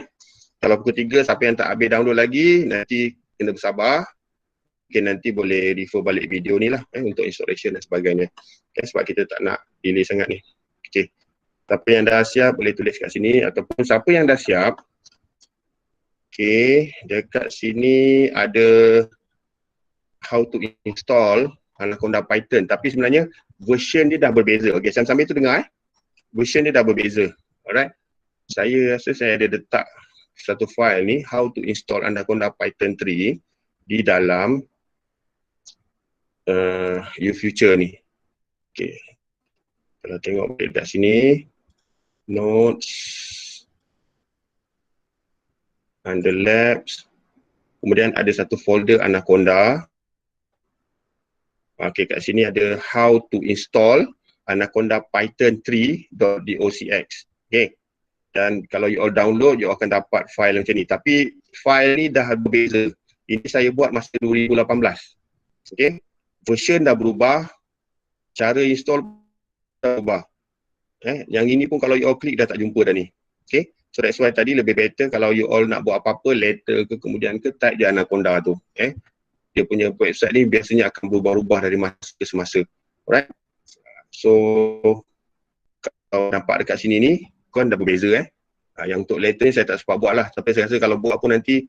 Kalau pukul 3, siapa yang tak habis download lagi, nanti kena bersabar. Okay, nanti boleh refer balik video ni lah untuk installation dan sebagainya. Sebab kita tak nak delay sangat ni. Okay, siapa yang dah siap boleh tulis kat sini, ataupun siapa yang dah siap. Okay, dekat sini ada how to install Anaconda Python. Tapi sebenarnya version dia dah berbeza. Okay, sambil tu dengar version dia dah berbeza. Alright, saya rasa saya ada letak satu file ni, how to install Anaconda Python 3 di dalam future ni. Okay. Kalau tengok dekat sini, notes, under labs, kemudian ada satu folder Anaconda. Okay, kat sini ada how to install Anaconda Python 3.docx. Okay. Dan kalau you all download, you akan dapat file macam ni. Tapi file ni dah berbeza. Ini saya buat masa 2018. Okay. Version dah berubah. Cara install dah berubah. Yang ini pun kalau you all klik dah tak jumpa dah ni. Okay. So that's why tadi lebih better kalau you all nak buat apa-apa, letter ke kemudian ke, type je Anaconda tu. Dia punya website ni biasanya akan berubah-ubah dari masa ke semasa. Alright. So kalau nampak dekat sini ni, kan dah berbeza yang untuk letter ni saya tak sempat buat lah. Tapi saya rasa kalau buat pun nanti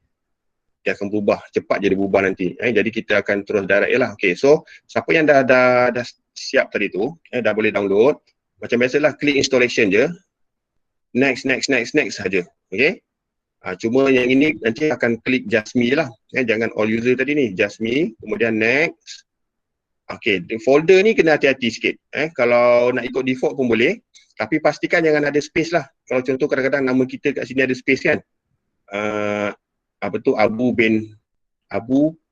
dia akan berubah. Cepat je dia berubah nanti. Jadi kita akan terus direct je lah. Okay, so siapa yang dah siap tadi tu, dah boleh download. Macam biasalah, klik installation je. Next saja. Okay. Cuma yang ini nanti akan klik just me lah. Jangan all user tadi ni. Just me. Kemudian next. Okay, folder ni kena hati-hati sikit. Kalau nak ikut default pun boleh. Tapi pastikan jangan ada space lah. Kalau contoh kadang-kadang nama kita kat sini ada space kan. Apa tu, Abu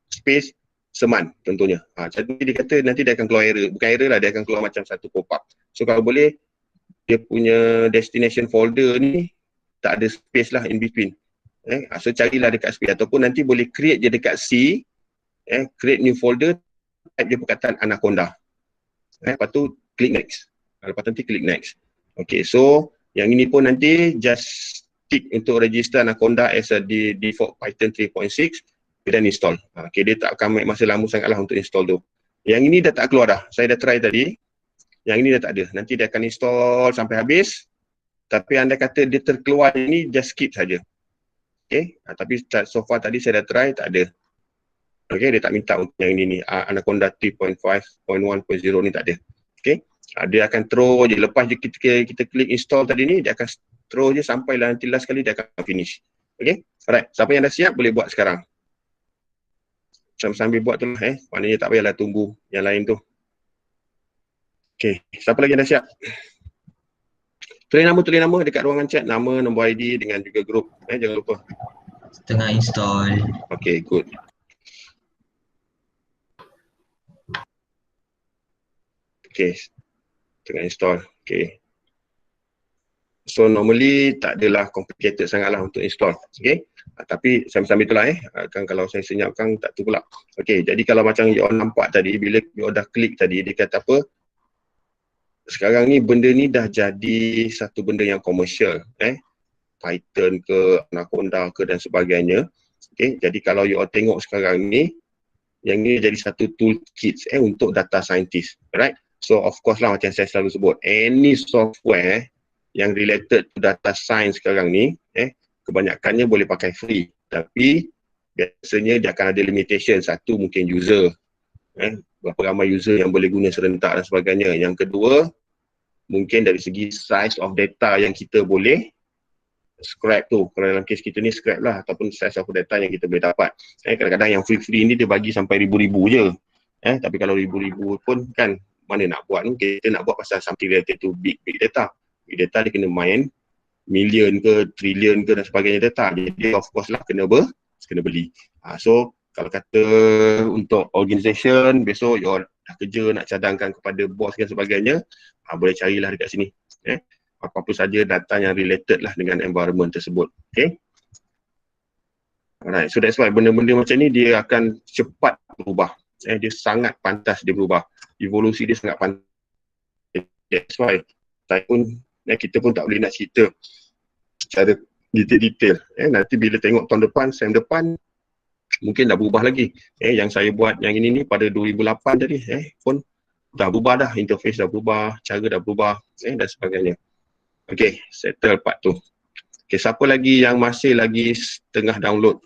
space Seman contohnya. Jadi dia kata nanti dia akan keluar error. Bukan error lah, dia akan keluar macam satu pop-up. So kalau boleh, dia punya destination folder ni tak ada space lah in between. So carilah dekat space. Ataupun nanti boleh create je dekat C. Create new folder. Type je perkataan Anaconda. Lepas tu klik next. Lepas tu nanti klik next. Okay, so yang ini pun nanti just tick untuk register Anaconda as a default Python 3.6 dan install. Okay, dia tak akan make masa lama sangat lah untuk install tu. Yang ini dah tak keluar dah. Saya dah try tadi. Yang ini dah tak ada. Nanti dia akan install sampai habis. Tapi anda kata dia terkeluar ini, just skip saja. Okay, tapi so far tadi saya dah try, tak ada. Okay, dia tak minta untuk yang ini ni. Anaconda 3.5.1.0 ni tak ada. Okay. Dia akan throw je, lepas je kita klik install tadi ni, dia akan throw je sampailah nanti last kali dia akan finish. Okay, alright, siapa yang dah siap boleh buat sekarang. Sambil buat tu lah maknanya tak payahlah tunggu yang lain tu. Okay, siapa lagi yang dah siap? Tulis nama dekat ruangan chat, nama, nombor ID dengan juga grup. Jangan lupa. Tengah install. Okay, good. Okay, tengah install. Okay. So normally tak adalah complicated sangatlah untuk install. Okay. Tapi sambil-sambil itulah kan kalau saya senyapkan tak tu pula. Okay, jadi kalau macam you all nampak tadi, bila you all dah klik tadi, dia kata apa? Sekarang ni benda ni dah jadi satu benda yang komersial. Python ke, Anaconda ke dan sebagainya. Okay, jadi kalau you all tengok sekarang ni, yang ni jadi satu toolkit untuk data scientist. Alright. So of course lah macam saya selalu sebut, any software yang related to data science sekarang ni, kebanyakannya boleh pakai free. Tapi biasanya dia akan ada limitation. Satu mungkin user. Berapa ramai user yang boleh guna serentak dan sebagainya. Yang kedua, mungkin dari segi size of data yang kita boleh scrap tu. Kalau dalam kes kita ni scrap lah, ataupun size of data yang kita boleh dapat. Kadang-kadang yang free-free ni dia bagi sampai ribu-ribu je. Tapi kalau ribu-ribu pun kan mana nak buat ni, kita nak buat pasal something related to big data. Big data dia kena main million ke, trillion ke dan sebagainya data. Jadi of course lah kena beli. So kalau kata untuk organisation, besok you all dah kerja nak cadangkan kepada bos dan sebagainya, boleh carilah dekat sini. Apa-apa saja data yang related lah dengan environment tersebut. Okay. Alright, so that's why benda-benda macam ni dia akan cepat berubah. Dia sangat pantas dia berubah. Evolusi dia sangat pantas. That's why kita pun tak boleh nak cerita secara detail-detail. Nanti bila tengok tahun depan, sem depan, mungkin dah berubah lagi. Yang saya buat yang ini ni pada 2008 tadi, pun dah berubah dah. Interface dah berubah, cara dah berubah, dan sebagainya. Okay, settle part tu. Okay, siapa lagi yang masih lagi tengah download?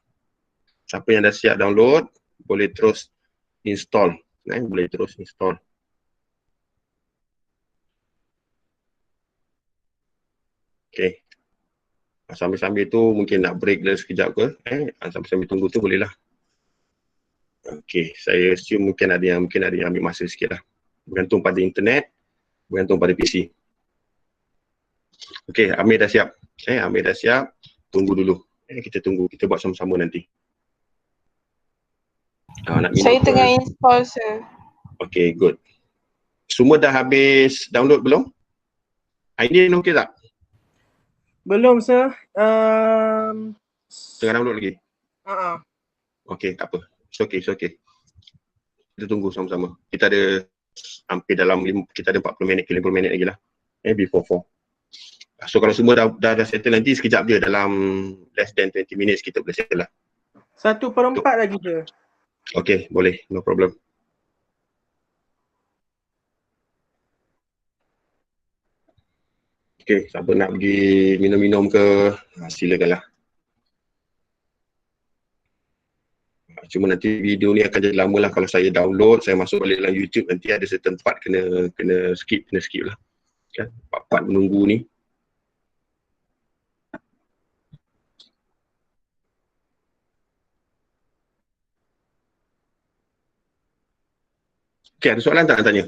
Siapa yang dah siap download, boleh terus install. Boleh terus install. Okay. Sambil-sambil tu mungkin nak break dah sekejap ke. Sambil-sambil tunggu tu boleh lah. Okay, saya assume mungkin ada yang ambil masa sikit lah. Bergantung pada internet, bergantung pada PC. Okay, Amir dah siap. Amir dah siap. Tunggu dulu. Kita tunggu. Kita buat sama-sama nanti. Nak minum Saya ke? tengah install, sir. Okay, good. Semua dah habis download belum? Ini okey tak? Belum, sir. Tengah download lagi? Okay. Okay, tak apa. It's okay. Kita tunggu sama-sama. Kita ada hampir dalam, kita ada 40 minit ke 50 minit lagi lah. Before 4. So kalau semua dah settle nanti, sekejap je dalam less than 20 minutes kita boleh settle lah. 1/4 lagi, sir. Okay, boleh. No problem. Okay, siapa nak pergi minum-minum ke, silakanlah. Cuma nanti video ni akan jadi lama lah kalau saya download, saya masuk balik dalam YouTube, nanti ada certain part kena skip lah. Kan? Part menunggu ni. Okay, ada soalan tak nak tanya?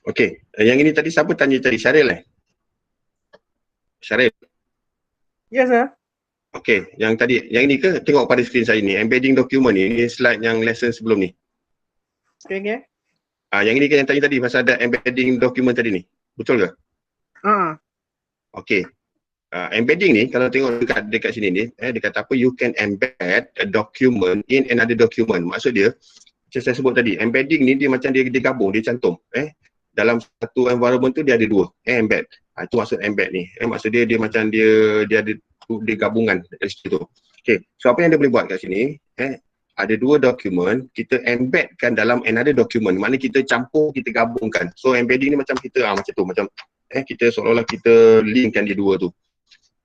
Okay, yang ini tadi siapa tanya tadi? Syaril Syaril? Ya, sir. Okay, yang ini ke? Tengok pada skrin saya ni, embedding document ni, ini slide yang lesson sebelum ni. Okay. Yang ini kan yang tanya tadi pasal ada embedding document tadi ni, betul ke? Okay, embedding ni kalau tengok dekat sini ni, dia kata apa, you can embed a document in another document. Maksud dia, macam saya sebut tadi, embedding ni dia macam dia gabung, dia cantum. Dalam satu environment tu dia ada dua, embed. Itu maksud embed ni. Maksud dia macam dia ada gabungan dari situ. Okay, so apa yang dia boleh buat kat sini, ada dua dokumen, kita embedkan dalam another document. Maknanya kita campur, kita gabungkan. So embedding ni macam kita, macam tu, macam kita seolah-olah kita linkkan dia dua tu.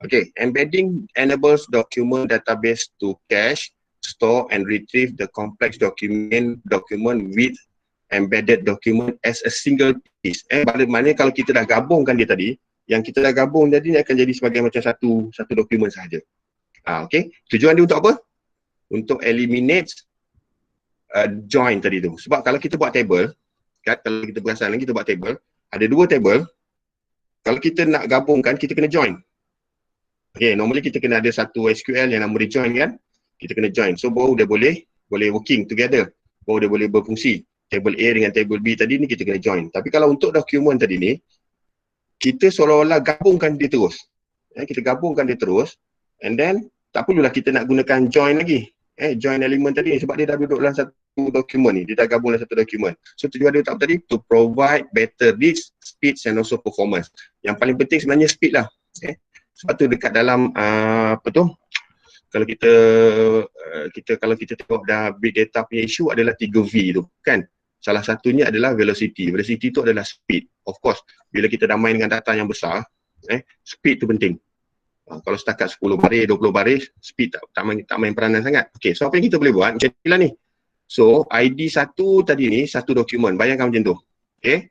Okay, embedding enables document database to cache, store and retrieve the complex document with embedded document as a single piece. Maknanya kalau kita dah gabungkan dia tadi, yang kita dah gabung tadi ni akan jadi sebagai macam satu dokumen sahaja. Okay, tujuan dia untuk apa? Untuk eliminate join tadi tu. Sebab kalau kita buat table, kan, kalau kita perasan kita buat table, ada dua table, kalau kita nak gabungkan, kita kena join. Okay, normally kita kena ada satu SQL yang nama dia join kan, kita kena join. So baru dia boleh working together, baru dia boleh berfungsi. Table A dengan table B tadi ni kita kena join. Tapi kalau untuk dokumen tadi ni, kita seolah-olah gabungkan dia terus. Kita gabungkan dia terus, and then tak perlulah kita nak gunakan join lagi. Join element tadi sebab dia dah duduk dalam satu dokumen ni, dia dah gabung dalam satu dokumen. So tujuan dia tak tadi to provide better reach, speed and also performance. Yang paling penting sebenarnya speed lah. Sebab tu dekat dalam kalau kita tengok dah big data punya issue adalah 3V tu kan. Salah satunya adalah velocity. Velocity tu adalah speed. Of course, bila kita dah main dengan data yang besar, speed tu penting. Kalau setakat 10 baris, 20 baris, speed tak main peranan sangat. Okay, so apa yang kita boleh buat macam inilah ni. So, ID 1 tadi ni, satu dokumen. Bayangkan macam tu. Okay.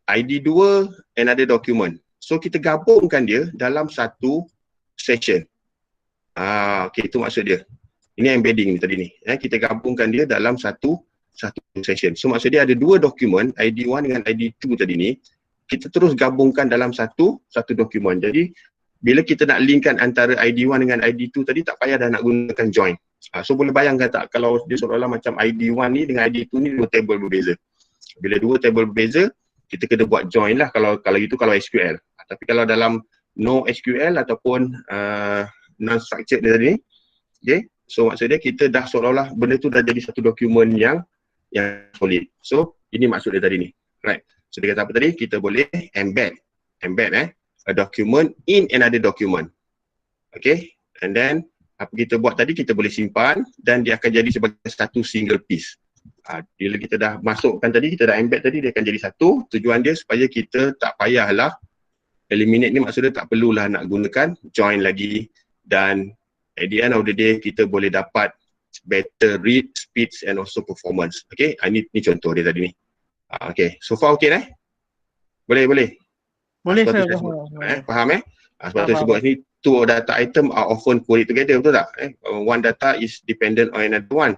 ID 2, another document. So, kita gabungkan dia dalam satu session. Okay, itu maksud dia. Ini embedding ni tadi ni. Kita gabungkan dia dalam satu session. So, maksud dia ada dua dokumen, ID 1 dengan ID 2 tadi ni, kita terus gabungkan dalam satu dokumen. Jadi, bila kita nak linkkan antara ID 1 dengan ID 2 tadi, tak payah dah nak gunakan join. So boleh bayangkan tak kalau dia seolah-olah macam ID 1 ni dengan ID 2 ni dua table berbeza. Bila dua table berbeza, kita kena buat join lah kalau itu kalau SQL. Tapi kalau dalam no SQL ataupun non-structured tadi, okay, So maksudnya kita dah seolah-olah benda tu dah jadi satu dokumen yang solid. So ini maksud dia tadi ni. Right. So dia kata apa tadi? Kita boleh embed a document in another document. Okay. And then apa kita buat tadi, kita boleh simpan dan dia akan jadi sebagai satu single piece. Bila kita dah masukkan tadi, kita dah embed tadi, dia akan jadi satu. Tujuan dia supaya kita tak payahlah eliminate ni, maksudnya tak perlulah nak gunakan join lagi, dan at the end of the day kita boleh dapat better read speeds and also performance. Okay, ni contoh dia tadi ni. Okay, so far okay boleh Boleh sebab sir. tu saya sebut, faham sebab tu Faham. sebut ni two data item are often queried together, betul tak? One data is dependent on another one.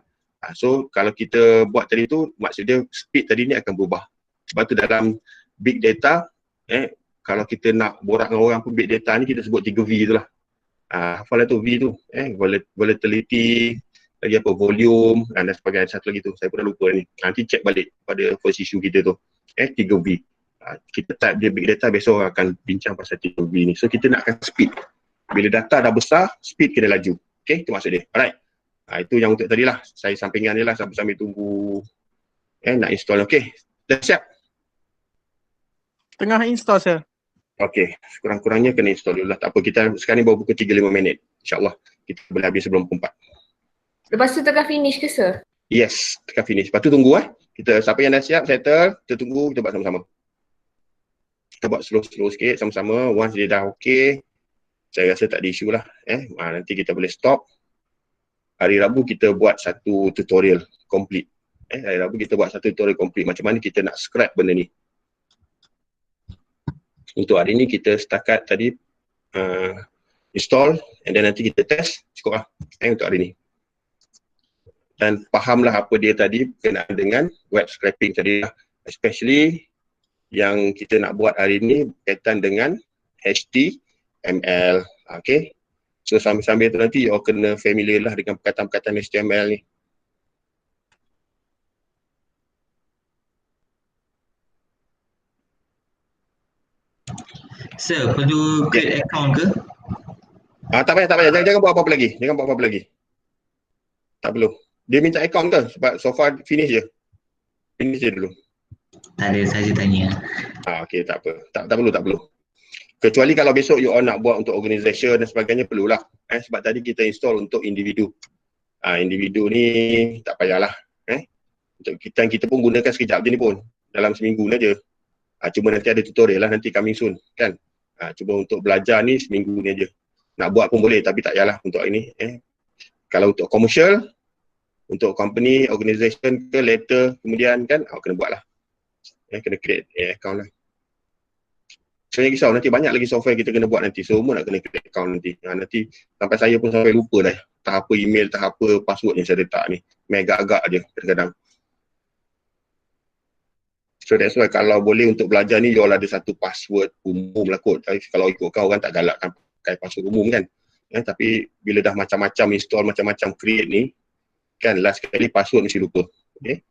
So kalau kita buat tadi tu, maksudnya speed tadi ni akan berubah. Sebab tu dalam big data, kalau kita nak borak dengan orang pun big data ni kita sebut 3V tu lah. Hafal lah tu V tu. Volatility, lagi apa, volume dan sebagainya. Satu lagi tu, saya pun dah lupa ni. Nanti check balik pada first issue kita tu. 3V. Kita type dia big data, besok akan bincang pasal 3V ni. So kita nakkan speed. Bila data dah besar, speed kena laju. Okay, itu maksud dia. Alright. Itu yang untuk tadi lah. Saya sampingan dia lah sambil tunggu nak install. Okay, dah siap? Tengah install sir. Okay, kurang-kurangnya kena install dulu lah. Tak apa, kita sekarang ni baru pukul 3-5 minit. InsyaAllah kita boleh habis sebelum pukul 4. Lepas tu tengah finish ke sir? Yes, tekan finish. Lepas tu tunggu kita, siapa yang dah siap, settle, kita tunggu, kita buat sama-sama. Kita buat slow-slow sikit sama-sama. Once dia dah okay, saya rasa tak ada isu lah. Nanti kita boleh stop. Hari Rabu kita buat satu tutorial complete. Hari Rabu kita buat satu tutorial complete. Macam mana kita nak scrap benda ni. Untuk hari ni kita setakat tadi install, and then nanti kita test. Cukup lah untuk hari ni. Dan fahamlah apa dia tadi berkenaan dengan web scraping tadi lah. Especially yang kita nak buat hari ni berkaitan dengan HTML. Okay. So sambil-sambil tu nanti you kena familiar lah dengan perkataan-perkataan HTML ni. Sir, perlu create account ke? Tak payah. Jangan buat apa-apa lagi. Tak perlu. Dia minta account ke? Sebab so far finish je. Finish je dulu. Tak ada, saja tanya. Okay, tak apa. Tak perlu. Kecuali kalau besok you all nak buat untuk organisation dan sebagainya, perlulah. Sebab tadi kita install untuk individu. Individu ni tak payahlah. Untuk kita pun gunakan sekejap je ni pun. Dalam seminggu ni je. Cuma nanti ada tutorial lah, nanti coming soon. Kan? Cuma untuk belajar ni seminggu ni je. Nak buat pun boleh, tapi tak payahlah untuk ini. Kalau untuk commercial, untuk company, organisation ke, letter, kemudian kan, kena buat lah. Kena create account lah. So jangan risau, nanti banyak lagi software kita kena buat nanti. Semua nak kena create account nanti. Nanti sampai saya pun sampai lupa dah. Tak apa email, tak apa password yang saya letak ni. Agak-agak je kadang-kadang. So that's why kalau boleh untuk belajar ni, you all ada satu password umum lah kot. Kalau ikut kau orang tak galak kan pakai password umum kan. Tapi bila dah macam-macam install, macam-macam create ni, kan last kali password mesti lupa. Okay?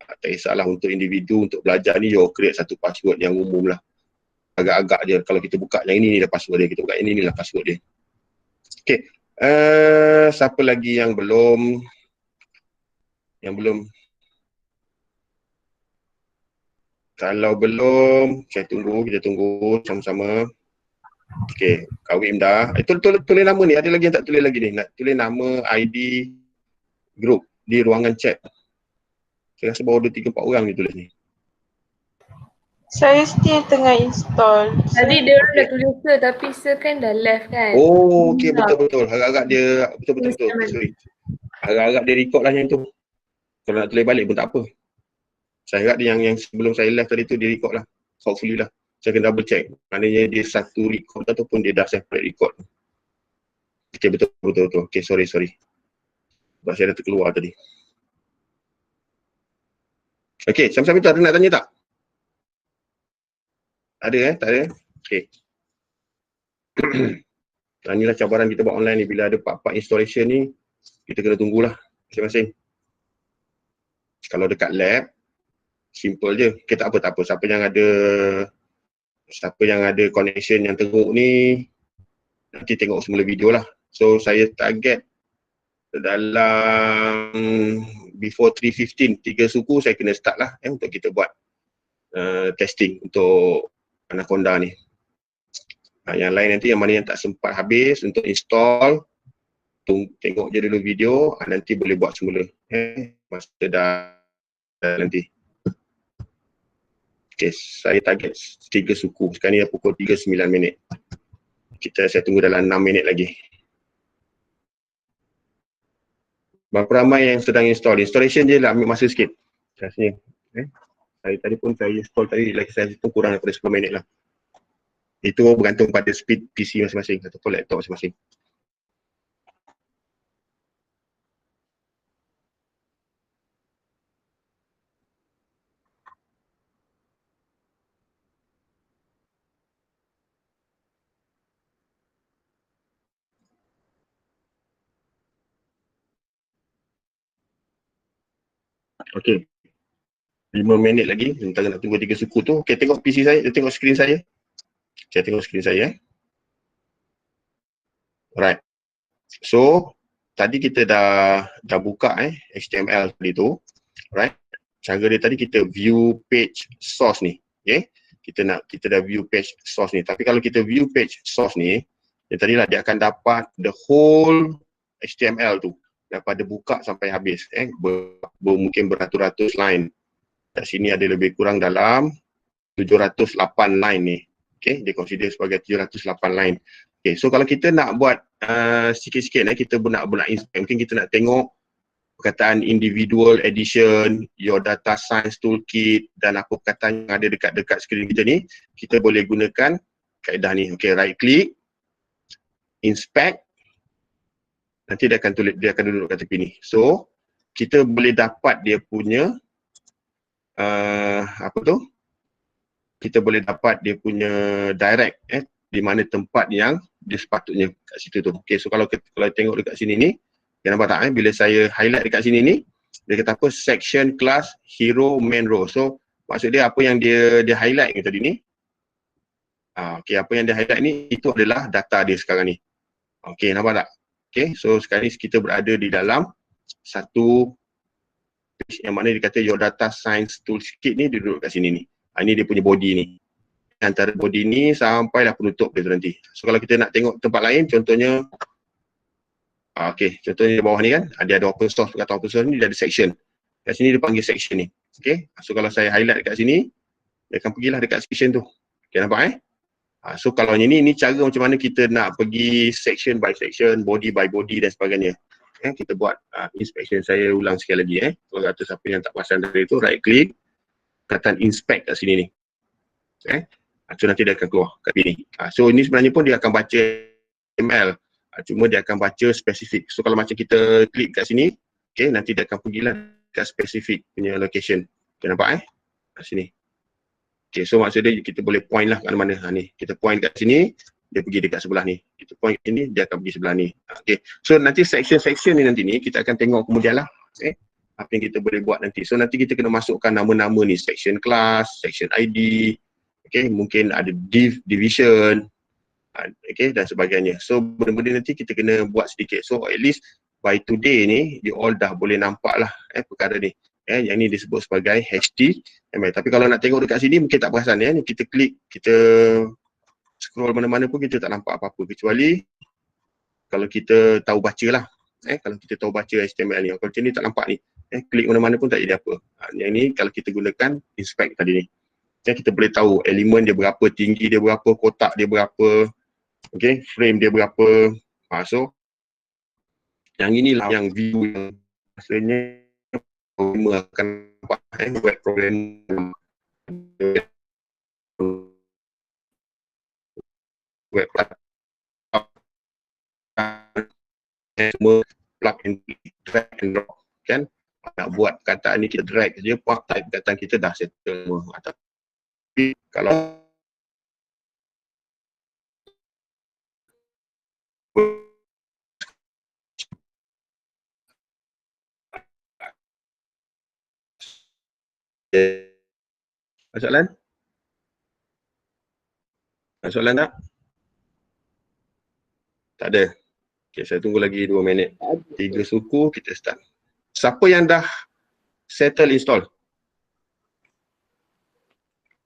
Tak kisahlah untuk individu, untuk belajar ni, you create satu password yang umum lah. Agak-agak je. Kalau kita buka yang ini lah password dia. Kita buka ini lah password dia. Okay. Siapa lagi yang belum? Kalau belum, kita tunggu sama-sama. Okay, Kawim dah. Tulis nama ni, ada lagi yang tak tulis lagi ni. Nak tulis nama, ID, group di ruangan chat. Saya rasa baru 2-3-4 orang ni tulis ni. Saya still tengah install. Tadi dia orang dah tulis sir, tapi sir kan dah left kan. Oh, okay, betul-betul. Harap-harap dia, betul-betul. Sorry. Harap-harap dia record lah yang tu. Kalau nak tulis balik pun tak apa. Saya harap dia yang sebelum saya left tadi tu dia record lah. Hopefully lah. Saya kena double check. Maknanya dia satu record ataupun dia dah separate record. Okay, betul. Okay, sorry. Sebab saya dah terkeluar tadi. Okay, sama-sama tu ada nak tanya tak? Ada tak ada? Okay. Inilah cabaran kita buat online ni. Bila ada part-part installation ni, kita kena tunggulah masing-masing. Kalau dekat lab, simple je. Okay, tak apa. Siapa yang ada connection yang teruk ni, nanti tengok semula video lah. So saya target dalam before 3:15, 3 suku saya kena start lah untuk kita buat testing untuk Anaconda ni. Yang lain nanti yang mana yang tak sempat habis untuk install, tengok je dulu video, nanti boleh buat semula masa dah nanti. Okay, saya target 3 suku. Sekarang ni dah pukul 3:09. Saya tunggu dalam 6 minit lagi. Berapa ramai yang sedang install? Installation je lah, ambil masa sikit rasanya. Saya tadi pun saya install tadi, lagi saya hitung kurang daripada 10 minit lah. Itu bergantung pada speed PC masing-masing ataupun laptop masing-masing. Okey. 5 minit lagi, sementara nak tunggu 3 suku tu. Okey, tengok PC saya, tengok skrin saya. Saya tengok skrin saya. Right. So, tadi kita dah buka HTML tadi tu. Right. Cara dia tadi kita view page source ni. Okay. Kita dah view page source ni. Tapi kalau kita view page source ni, tadilah dia akan dapat the whole HTML tu. Daripada buka sampai habis. Mungkin beratus-ratus line. Kat sini ada lebih kurang dalam 708 line ni. Okay, dia consider sebagai 708 line. Okay, so kalau kita nak buat sikit-sikit, kita nak inspect, mungkin kita nak tengok perkataan individual edition, your data science toolkit dan apa perkataan yang ada dekat skrin kita ni, kita boleh gunakan kaedah ni. Okay, right click, inspect, nanti dia akan duduk kat tepi ni. So, kita boleh dapat dia punya kita boleh dapat dia punya direct di mana tempat yang dia sepatutnya kat situ tu. Okay, so kalau tengok dekat sini ni, yang nampak tak bila saya highlight dekat sini ni, dia kata apa? Section, class, hero, main row. So maksud dia apa yang dia highlight ni tadi ni. Okay, apa yang dia highlight ni itu adalah data dia sekarang ni. Okay, nampak tak? Okay, so sekarang ni kita berada di dalam satu page yang mana dia kata your data science toolkit ni dia duduk kat sini ni. Ini dia punya body ni. Antara body ni sampai dah penutup dia tu nanti. So kalau kita nak tengok tempat lain, contohnya contohnya di bawah ni kan, ada open source, perkataan open source ni dia ada section. Kat sini dia panggil section ni. Okay, so kalau saya highlight kat sini, dia akan pergilah dekat section tu. Okay, nampak so kalau ni cara macam mana kita nak pergi section by section, body by body dan sebagainya. Kita buat inspection. Saya ulang sekali lagi. Kalau kata siapa yang tak perasan dari itu, right click, perkataan inspect kat sini ni. So nanti dia akan keluar kat sini. So ini sebenarnya pun dia akan baca HTML. Cuma dia akan baca spesifik. So kalau macam kita klik kat sini, nanti dia akan pergilah kat spesifik punya location. Okay, nampak kat sini. Okay, so maksudnya kita boleh point lah kat mana. Ni, kita point kat sini, dia pergi dekat sebelah ni. Kita point kat sini, dia akan pergi sebelah ni. Okay, so nanti section-section ni nanti ni, kita akan tengok kemudian lah. Apa yang kita boleh buat nanti. So nanti kita kena masukkan nama-nama ni, section class, section ID, mungkin ada division, dan sebagainya. So benda-benda nanti kita kena buat sedikit. So at least by today ni, you all dah boleh nampak lah perkara ni. Yang ni disebut sebagai HTML. Tapi kalau nak tengok dekat sini mungkin tak perasan ni kita klik, kita scroll mana-mana pun kita tak nampak apa-apa. Kecuali kalau kita tahu baca lah. Kalau kita tahu baca HTML ni. Kalau macam ni tak nampak ni. Klik mana-mana pun tak jadi apa. Yang ni kalau kita gunakan inspect tadi ni. Kita boleh tahu elemen dia berapa, tinggi dia berapa, kotak dia berapa, frame dia berapa. So yang inilah yang view yang maksudnya programmer akan nampak web program web platform semua plug and drag and drop kan. Nak buat perkataan ni kita drag saja, type perkataan kita dah settle semua. Tapi kalau soalan? Soalan tak? Tak ada. Okay, saya tunggu lagi 2 minit. 3 suku, kita start. Siapa yang dah settle install?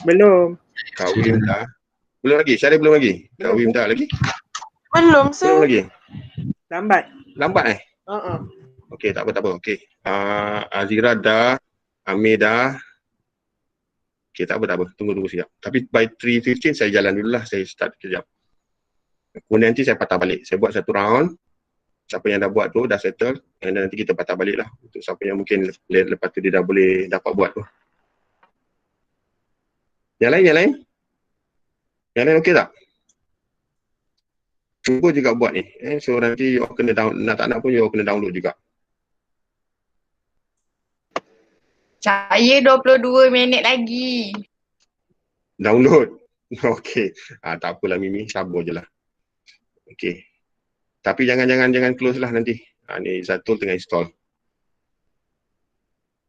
Belum. Kak Wim dah. Belum lagi? Syarif belum lagi? Kak Wim dah lagi? Belum, Belum sir. lagi? Lambat. Lambat Okey, tak apa. Okey. Azira dah, Amir dah. Okey, tak apa. Tunggu sekejap. Tapi by 3:15 saya jalan dululah. Saya start kejap. Kemudian nanti saya patah balik. Saya buat satu round. Siapa yang dah buat tu, dah settle. Dan nanti kita patah balik lah. Untuk siapa yang mungkin lepas tu dia dah boleh dapat buat tu. Yang lain? Yang lain okey tak? Cuba juga buat ni. So nanti you kena download. Nak tak nak pun you kena download juga. Saya 22 minit lagi. Download. Okey. Tak apalah Mimi. Sabar je lah. Okey. Tapi jangan close lah nanti. Ni Zatul tengah install.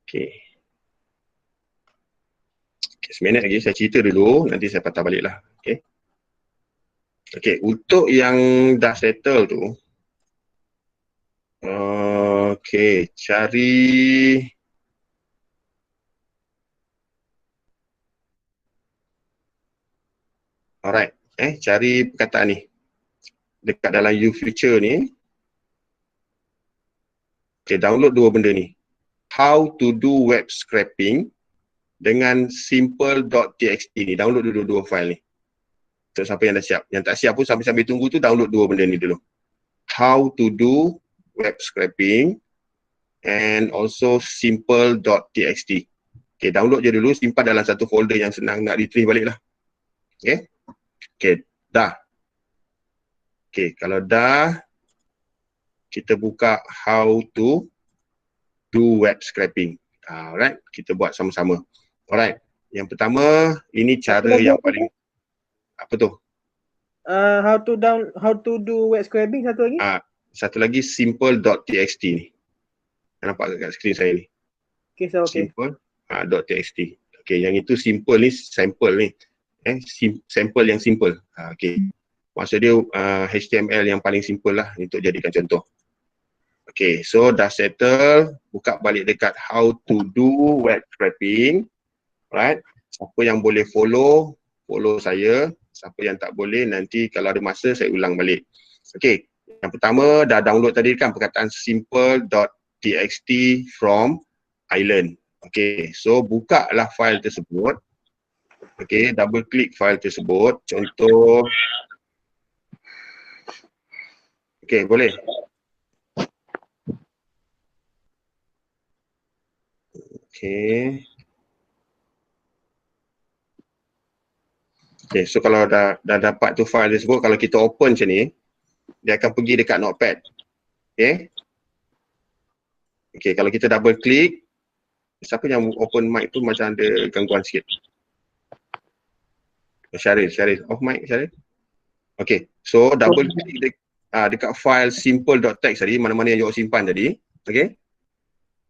Okey. Seminit lagi saya cerita dulu. Nanti saya patah balik lah. Okey. Okey. Untuk yang dah settle tu. Okey. Cari. Alright. Cari perkataan ni. Dekat dalam UFuture ni. Okay, download 2 benda ni. How to do web scraping dengan simple.txt ni. Download dulu 2 file ni. Untuk siapa yang dah siap. Yang tak siap pun sambil-sambil tunggu tu download 2 benda ni dulu. How to do web scraping and also simple.txt. Okay, download je dulu. Simpan dalam satu folder yang senang nak retrieve balik lah. Okay. Okay, dah. Okay, kalau dah, kita buka how to do web scraping. Alright, kita buat sama-sama. Alright, yang pertama, ini cara yang paling, apa tu? How to do web scraping, satu lagi? Satu lagi simple.txt ni. Nampak kat skrin saya ni? Okay, so okay. Simple.txt. Okay, yang itu simple ni, sample ni. Sample yang simple. Okay. Maksud dia HTML yang paling simple lah untuk jadikan contoh. Okay, so dah settle. Buka balik dekat how to do web scraping. Right. Siapa yang boleh follow saya. Siapa yang tak boleh, nanti kalau ada masa saya ulang balik. Okay, yang pertama dah download tadi kan perkataan simple.txt from Island. Okay, so buka lah file tersebut. Okay, double klik file tersebut. Contoh. Okay, boleh. Okay. Okay, so kalau dah dapat tu file tersebut, kalau kita open macam ni, dia akan pergi dekat notepad. Okay. Okay, kalau kita double klik, siapa yang open mic tu macam ada gangguan sikit. Syarif, off mic Syarif. Okay, so double klik dekat file simple.txt tadi, mana-mana yang awak simpan tadi. Okay.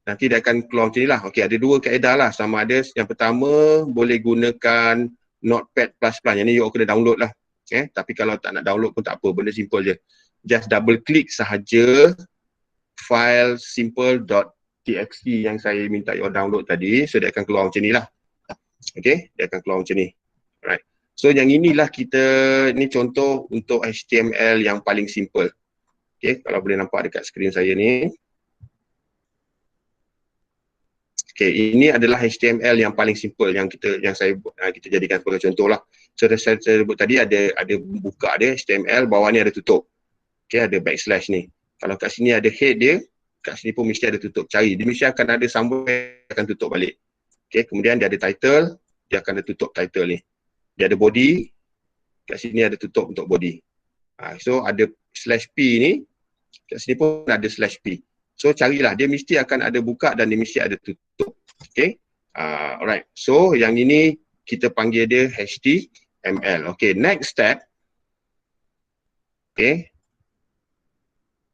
Nanti dia akan keluar macam ni lah. Okay, ada 2 kaedah lah. Sama ada yang pertama boleh gunakan Notepad++. Yang ni awak kena download lah. Okay. Tapi kalau tak nak download pun tak apa. Benda simple je. Just double klik sahaja file simple.txt yang saya minta awak download tadi. So dia akan keluar macam ni lah. Okay, dia akan keluar macam ni. Alright. So yang inilah ni contoh untuk HTML yang paling simple. Okay, kalau boleh nampak dekat skrin saya ni. Okay, ini adalah HTML yang paling simple yang kita jadikan sebagai contoh lah. So saya sebut tadi ada buka dia HTML, bawah ni ada tutup. Okay, ada backslash ni. Kalau kat sini ada head dia, kat sini pun mesti ada tutup. Cari, dia mesti akan ada somewhere akan tutup balik. Okay, kemudian dia ada title, dia akan ada tutup title ni. Dia ada body, kat sini ada tutup untuk body. So ada /p ni, kat sini pun ada /p. So carilah, dia mesti akan ada buka dan dia mesti ada tutup. Okay. Alright. So yang ini kita panggil dia HTML. Okay, next step. Okay.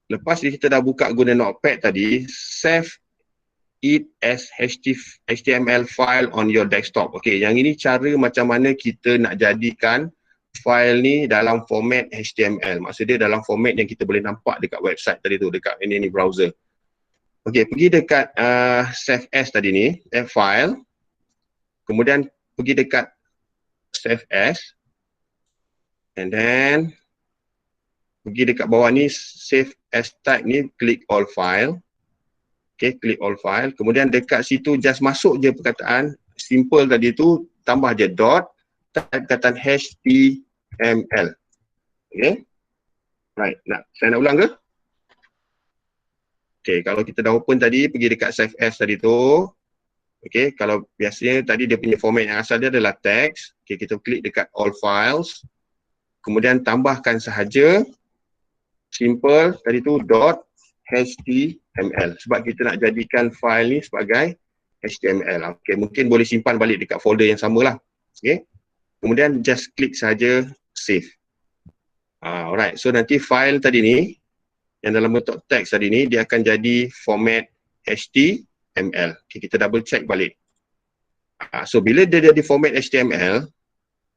Lepas kita dah buka guna Notepad tadi, save it as HTML file on your desktop. Okay, yang ini cara macam mana kita nak jadikan file ni dalam format HTML. Maksudnya dalam format yang kita boleh nampak dekat website tadi tu, dekat ini browser. Okey, pergi dekat save as tadi ni, file. Kemudian pergi dekat save as. And then pergi dekat bawah ni save as type ni, klik all file. Okay, klik all file. Kemudian dekat situ just masuk je perkataan simple tadi tu, tambah je dot, type perkataan HTML. Okay. Right, saya nak ulang ke? Okay, kalau kita dah open tadi, pergi dekat save as tadi tu. Okay, kalau biasanya tadi dia punya format yang asal dia adalah text. Okay, kita klik dekat all files. Kemudian tambahkan sahaja simple tadi tu dot HTML. Sebab kita nak jadikan file ni sebagai HTML. Okay, mungkin boleh simpan balik dekat folder yang sama lah. Okay, kemudian just klik sahaja save. Alright, so nanti file tadi ni yang dalam bentuk teks tadi ni dia akan jadi format HTML. Okay, kita double check balik. So bila dia jadi format HTML,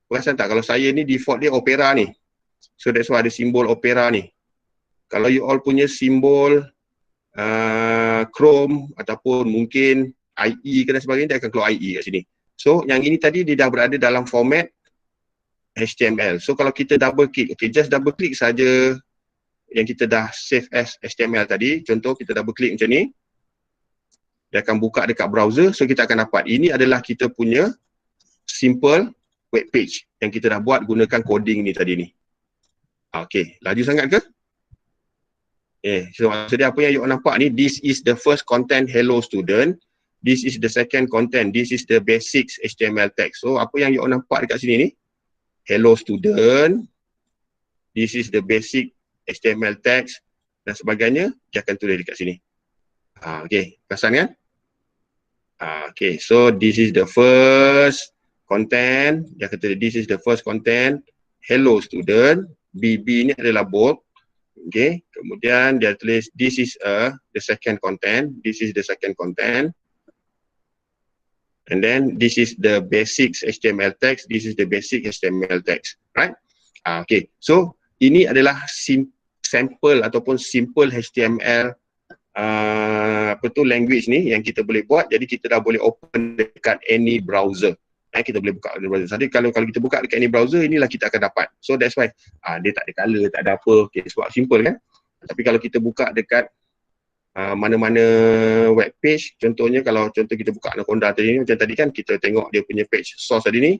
perasan tak kalau saya ni default dia Opera ni. So that's why ada simbol Opera ni. Kalau you all punya simbol Chrome ataupun mungkin IE ke dan sebagainya, dia akan keluar IE kat sini. So yang ini tadi dia dah berada dalam format HTML. So kalau kita double click, okay, just double click saja yang kita dah save as HTML tadi. Contoh kita double click macam ni, dia akan buka dekat browser. So kita akan dapat ini adalah kita punya simple web page yang kita dah buat gunakan coding ni tadi ni. Okay, laju sangat ke? So maksudnya apa yang you nampak ni, this is the first content hello student, this is the second content, this is the basics HTML text. So apa yang you nampak dekat sini ni, hello student, this is the basic HTML text dan sebagainya, dia akan tulis dekat sini. Okay, perasan kan? Okay, so this is the first content, dia kata this is the first content, hello student, BB ni adalah bold. Okay, kemudian dia tulis this is the second content, this is the second content. And then this is the basics HTML text, this is the basic HTML text, right? Okay, so ini adalah sample ataupun simple HTML language ni yang kita boleh buat. Jadi kita dah boleh open dekat any browser. Kita boleh buka any browser. Jadi kalau kita buka dekat any browser, inilah kita akan dapat. So that's why dia tak ada color, tak ada apa. Okay, sebab simple kan. Tapi kalau kita buka dekat mana-mana web page, contohnya kalau kita buka Anaconda tadi ni, macam tadi kan kita tengok dia punya page source tadi ni,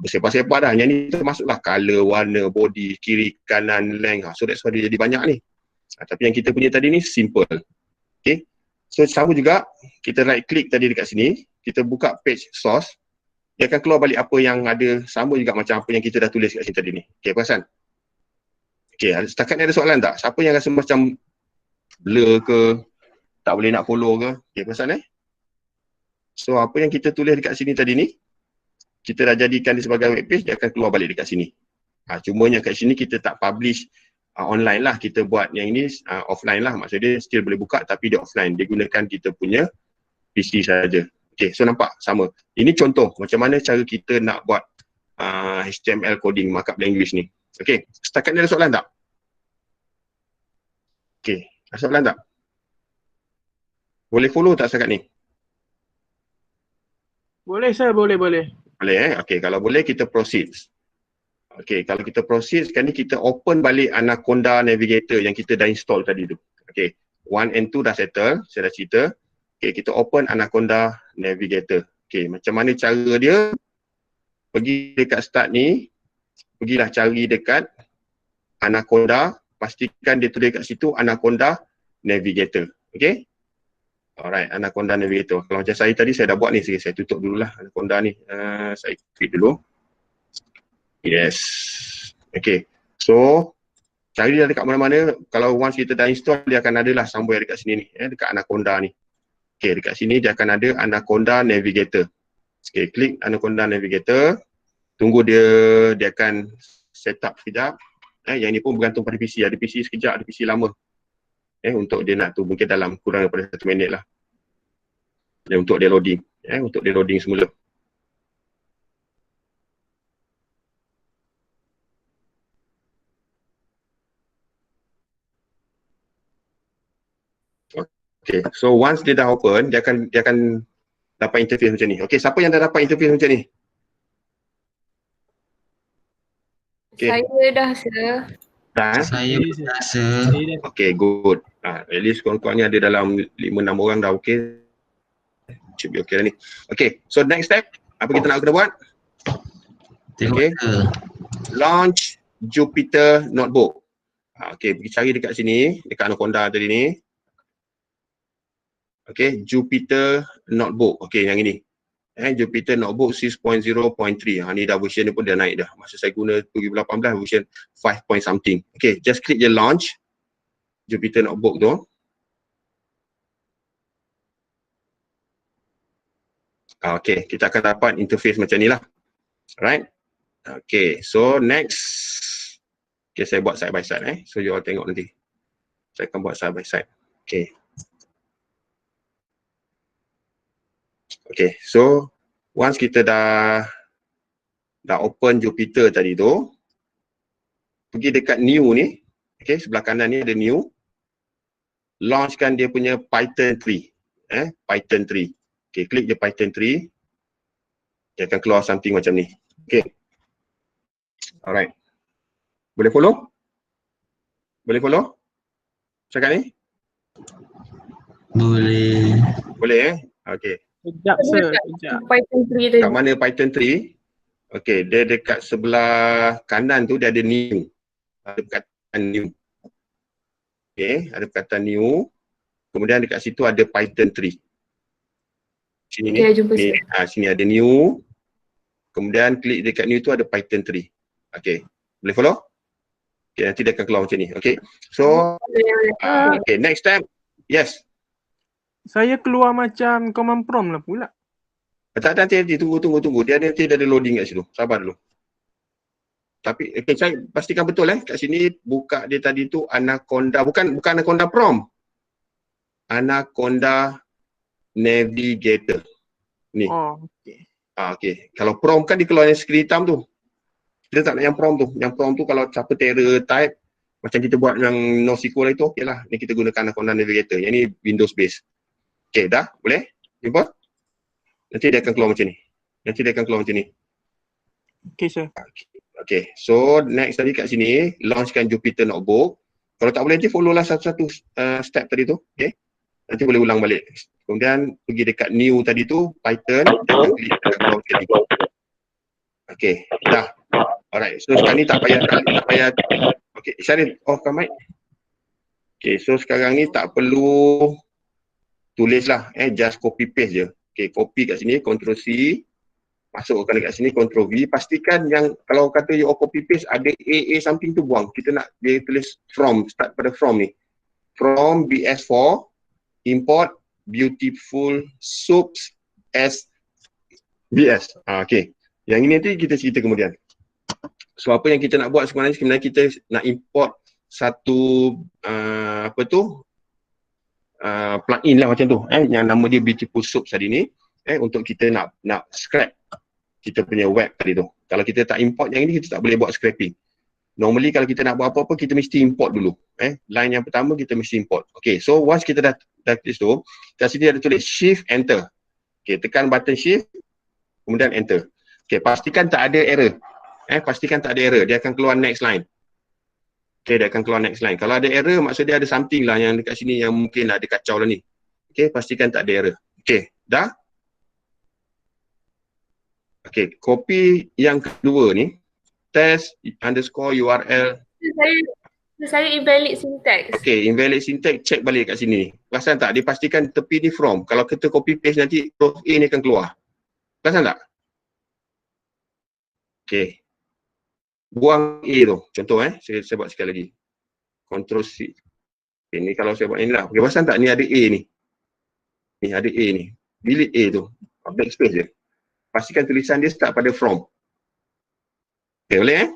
bersepah-sepah dah. Yang ni termasuklah color, warna, body, kiri, kanan, length. So that's why dia jadi banyak ni. Tapi yang kita punya tadi ni simple. Okay. So sama juga, kita right click tadi dekat sini, kita buka page source, dia akan keluar balik apa yang ada, sama juga macam apa yang kita dah tulis kat sini tadi ni. Okay, perasan? Okay, setakat ni ada soalan tak? Siapa yang rasa macam blur ke, tak boleh nak follow ke? Okay, perasan So apa yang kita tulis dekat sini tadi ni, kita dah jadikan dia sebagai web page, dia akan keluar balik dekat sini. Cumanya kat sini kita tak publish online lah, kita buat yang ini offline lah. Maksudnya dia still boleh buka tapi dia offline, dia gunakan kita punya PC saja. Okay, so nampak sama. Ini contoh macam mana cara kita nak buat HTML coding markup language ni. Okay, setakat ni ada soalan tak? Okay, ada soalan tak? Boleh follow tak setakat ni? Boleh sir, boleh. Boleh Okay, kalau boleh kita proceed. Okay, kalau kita proceed, sekarang ni kita open balik Anaconda Navigator yang kita dah install tadi tu. Okay, 1 and 2 dah settle, saya dah cerita. Okay, kita open Anaconda Navigator. Okay, macam mana cara dia? Pergi dekat start ni, pergilah cari dekat Anaconda, pastikan dia tulis kat situ Anaconda Navigator. Okay? Alright, Anaconda Navigator. Kalau macam saya tadi, saya dah buat ni, saya tutup dululah Anaconda ni. Saya quit dulu. Yes. Okay. So, cari dia dekat mana-mana. Kalau once kita dah install, dia akan ada lah somewhere dekat sini ni. Dekat Anaconda ni. Okay, dekat sini dia akan ada Anaconda Navigator. Okay, klik Anaconda Navigator. Tunggu dia akan set up sekejap. Yang ni pun bergantung pada PC. Ada PC sekejap, ada PC lama. Untuk dia nak tu mungkin dalam kurang daripada 1 minit lah. Dan untuk dia loading. Untuk dia loading semula. Okay, so once dia dah open, dia akan dapat interface macam ni. Okay, siapa yang dah dapat interface macam ni? Okay. Saya dah, sir. Dah? Saya pun rasa Okay, good. At least korang-korang ni ada dalam 5-6 orang dah okay. Should be okay dah ni. Okay, so next step, apa kita nak kena buat? tengok Okay. ke. Launch Jupyter Notebook. Okay, pergi cari dekat sini, dekat Anaconda tadi ni. Okay, Jupyter Notebook. Okay, yang ini. Jupyter Notebook 6.0.3. Ni dah version ni pun dah naik dah. Masa saya guna 2018 version 5 point something. Okay, just klik je launch Jupyter Notebook tu. Okay, kita akan dapat interface macam ni lah. Alright. Okay, so next. Okay, saya buat side by side So you all tengok nanti. Saya akan buat side by side. Okay. Okay, so once kita dah open Jupyter tadi tu, pergi dekat new ni. Okay, sebelah kanan ni ada new. Launchkan dia punya Python 3. Python 3. Okay, klik je Python 3. Dia akan keluar something macam ni. Okay. Alright. Boleh follow? Boleh follow? Cakap ni? Boleh. Boleh Okay. Sekejap sir, sekejap. Python 3 tadi. Kat mana Python 3? Okay, dia dekat sebelah kanan tu dia ada new. Ada perkataan new. Okay, ada perkataan new. Kemudian dekat situ ada Python 3. Sini ni. Okay, jumpa Ni, sini ada new. Kemudian klik dekat new tu ada Python 3. Okay, boleh follow? Okay, nanti dia akan keluar macam ni. Okay, so okay, next step. Yes. Saya keluar macam command prompt lah pula. Tak, nanti tunggu. Dia nanti ada loading kat situ. Sabar dulu. Tapi okay, saya pastikan betul kat sini buka dia tadi tu Anaconda, bukan Anaconda Prompt. Anaconda Navigator. Ni. Oh, okey. Okay. Kalau prompt kan dia keluar yang skrin hitam tu. Kita tak nak yang prompt tu. Yang prompt tu kalau siapa terror type macam kita buat yang NoSQL itu okey lah. Ni kita gunakan Anaconda Navigator. Yang ni Windows based. Okay, dah? Boleh? Jumpa? Nanti dia akan keluar macam ni. Okey sir. Okay, so next tadi kat sini, launchkan Jupyter Notebook. Kalau tak boleh nanti follow lah satu-satu step tadi tu. Okay. Nanti boleh ulang balik. Kemudian pergi dekat new tadi tu, Python. Dan klik dekat bawah tadi. Okay, dah. Alright, so sekarang ni tak payah. Okay, Syaril, off mic. Okay, so sekarang ni tak perlu tulis lah. Just copy paste je. Okay, copy kat sini, Ctrl C. Masukkan dekat sini, Ctrl V. Pastikan yang kalau kata you copy paste ada AA something tu buang. Kita nak dia tulis from, start pada from ni. From BS4, import beautiful soups as BS. Okay. Yang ini nanti kita cerita kemudian. So apa yang kita nak buat sebenarnya kita nak import satu plugin lah macam tu. Yang nama dia beautiful soups tadi ni. Untuk kita nak scrap kita punya web tadi tu. Kalau kita tak import yang ini, kita tak boleh buat scraping. Normally kalau kita nak buat apa-apa, kita mesti import dulu. Line yang pertama kita mesti import. Okay, so once kita dah tulis tu, kat sini ada tulis shift enter. Okay, tekan button shift, kemudian enter. Okay, pastikan tak ada error. Pastikan tak ada error, dia akan keluar next line. Okay, dia akan keluar next line. Kalau ada error, maksud dia ada something lah yang dekat sini yang mungkin ada kacau lah ni. Okay, pastikan tak ada error. Okay, dah? Okay, copy yang kedua ni, test_URL. Saya invalid syntax. Okay, invalid syntax, check balik kat sini. Perasan tak? Dia pastikan tepi ni from. Kalau kita copy paste nanti huruf A ni akan keluar. Perasan tak? Okay. Buang A tu. Contoh saya buat sekali lagi. Ctrl C. Okay, ni kalau saya buat ni lah. Okay, perasan tak? Ni ada A ni. Ni ada A ni. Delete A tu. Backspace je. Pastikan tulisan dia start pada from. Okay, boleh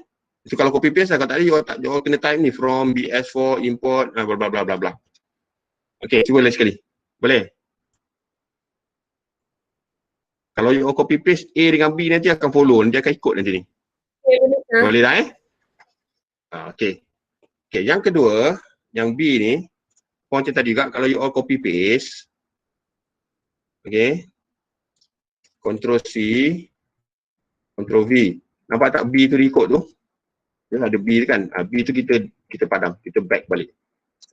So kalau copy paste kalau tadi you kena type ni from BS4 import bla bla bla bla bla. Okay, cuba lagi sekali. Boleh? Kalau you copy paste A dengan B nanti akan follow, dia akan ikut nanti ni. Okay, boleh tak Okay. Okay, yang kedua, yang B ni, pun macam tadi juga, kalau you all copy paste, okay, Ctrl C, Ctrl V. Nampak tak B tu record tu? Dia ada B kan? B tu kita padam, kita back balik.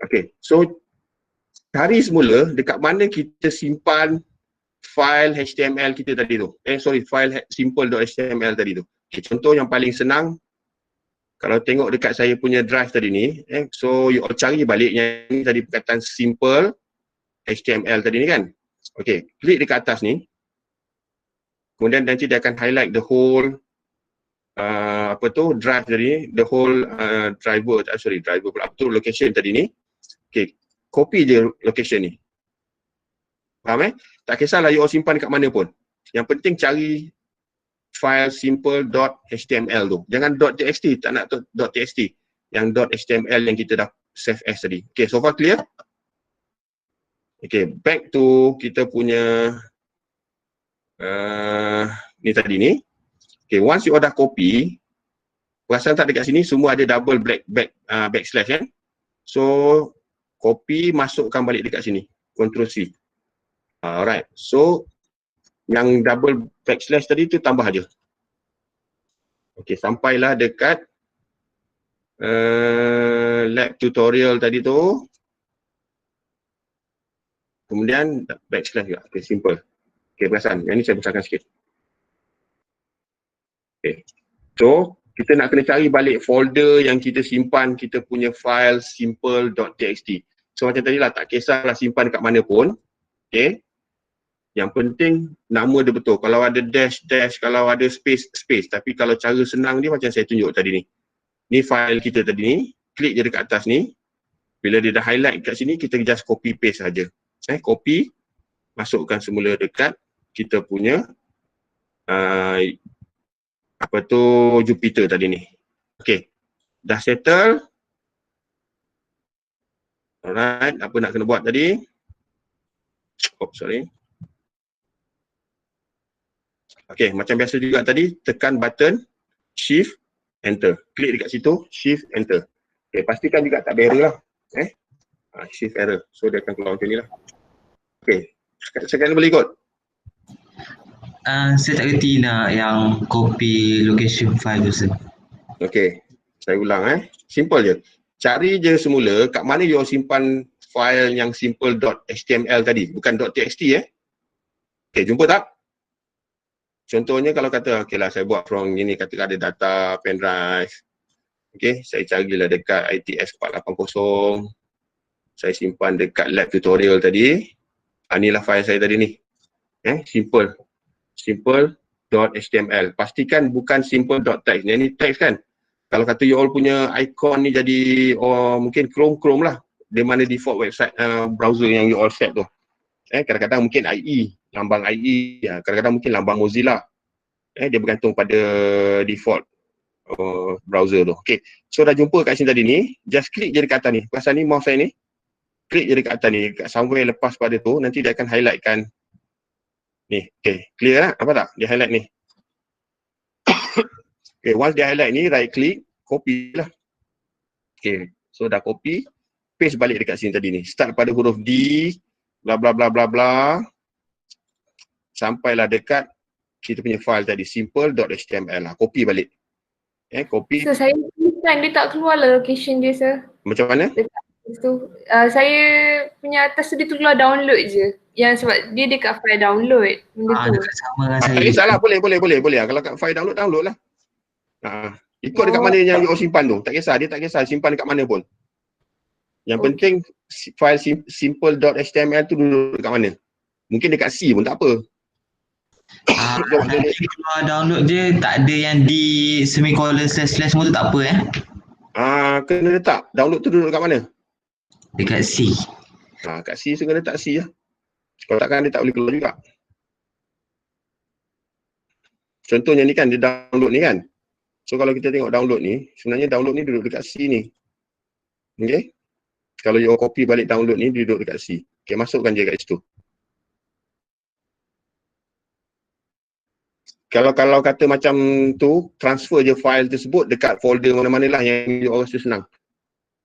Okay, so cari semula dekat mana kita simpan file HTML kita tadi tu. File simple.html tadi tu. Okay, contoh yang paling senang, kalau tengok dekat saya punya drive tadi ni, so you all cari balik yang ni tadi perkataan simple HTML tadi ni kan. Okay, klik dekat atas ni. Kemudian nanti dia akan highlight the whole drive tadi, the whole driver pula, location tadi ni. Okay, copy je location ni. Faham Tak kisahlah you all simpan kat mana pun. Yang penting cari file simple.html tu. Jangan .txt, tak nak .txt. Yang .html yang kita dah save as tadi. Okay, so far clear? Okay, back to kita punya ni tadi ni. Okay, once you all dah copy, perasan tak dekat sini semua ada double backslash kan? So, copy, masukkan balik dekat sini. Ctrl C. Alright, so yang double backslash tadi tu tambah aja. Okay, sampailah dekat lab tutorial tadi tu. Kemudian backslash juga. Okay, simple. Okay, perasan. Yang ni saya besarkan sikit. Okay. So, kita nak kena cari balik folder yang kita simpan kita punya file simple.txt. So, macam tadi lah, tak kisahlah simpan kat mana pun. Okay. Yang penting nama dia betul. Kalau ada dash, kalau ada space. Tapi kalau cara senang dia macam saya tunjuk tadi ni. Ni file kita tadi ni. Klik je dekat atas ni. Bila dia dah highlight kat sini, kita just copy paste saja. Copy. Masukkan semula dekat kita punya Jupyter tadi ni. Okay. Dah settle. Alright. Apa nak kena buat tadi? Sorry. Okay, macam biasa juga tadi, tekan button Shift, Enter. Klik dekat situ, Shift, Enter. Okay, pastikan juga tak ada error lah. Shift error. So, dia akan keluar macam ni lah. Okay, sekarang boleh ikut. Saya tak kerti nak yang copy location file tu, sir. Okay, saya ulang simple je. Cari je semula kat mana you simpan file yang simple.html tadi, bukan .txt Okay, jumpa tak? Contohnya kalau kata, okay lah saya buat from ini, kata ada data pen drive. Okay, saya carilah dekat ITS 480. Saya simpan dekat lab tutorial tadi. Inilah file saya tadi ni. Simple.html. Pastikan bukan simple.text. Yang ni text kan? Kalau kata you all punya icon ni jadi mungkin Chrome lah. Di mana default website browser yang you all set tu. Kadang-kadang mungkin IE, lambang IE, kadang-kadang mungkin lambang Mozilla. Dia bergantung pada default browser tu. Okay, so dah jumpa kat sini tadi ni, just klik je dekat atas ni. Pasal ni mouse saya ni, klik je dekat atas ni, dekat somewhere lepas pada tu, nanti dia akan highlightkan ni. Okay, clear lah? Apa tak? Dia highlight ni. Okay, once dia highlight ni, right click, copy lah. Okay, so dah copy, paste balik dekat sini tadi ni. Start pada huruf D, bla bla bla bla bla, sampailah dekat kita punya file tadi simple.html lah. Copy balik. Copy. So saya kan dia tak keluar lah location dia, sir. Macam mana? So, saya punya atas tu dia keluar download je. Yang sebab dia dekat file download. Benda tu. Dekat sama dengan saya. Tak kisahlah, boleh. Kalau kat file download lah. Ikut dekat mana yang you simpan tu. Tak kisah, dia tak kisah simpan dekat mana pun. Yang penting file simple.html tu duduk dekat mana. Mungkin dekat C pun tak apa. Nanti keluar download je, tak ada yang di semicolon / semua tu tak apa kena letak. Download tu duduk dekat mana? Dekat C. Kat C, so kena letak C lah. Kalau takkan dia tak boleh keluar juga. Contohnya ni kan, dia download ni kan. So kalau kita tengok download ni, sebenarnya download ni duduk dekat C ni. Okay. Kalau you copy balik download ni, dia duduk dekat C. Okay, masukkan je kat situ. Kalau kata macam tu, transfer je file tersebut dekat folder mana-mana lah yang you rasa senang.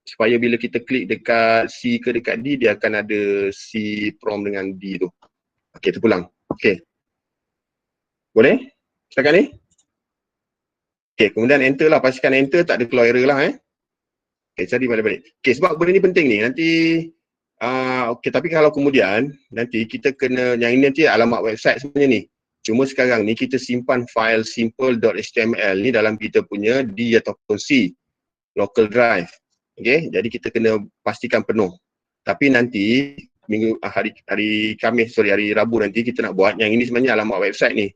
supaya bila kita klik dekat C ke dekat D, dia akan ada C prom dengan D tu. Okey, terpulang. Okey. Boleh? Setakat ni? Okey, kemudian enter lah. Pastikan enter, tak ada keluar error lah Okey, cari balik-balik. Okey, sebab benda ni penting ni. Nanti okey, tapi kalau kemudian nanti kita kena, yang ini nanti alamat website sebenarnya ni. Cuma sekarang ni kita simpan file simple.html ni dalam kita punya D ataupun C local drive. Okey, jadi kita kena pastikan penuh. Tapi nanti hari Rabu nanti kita nak buat yang ini sebenarnya alamat website ni.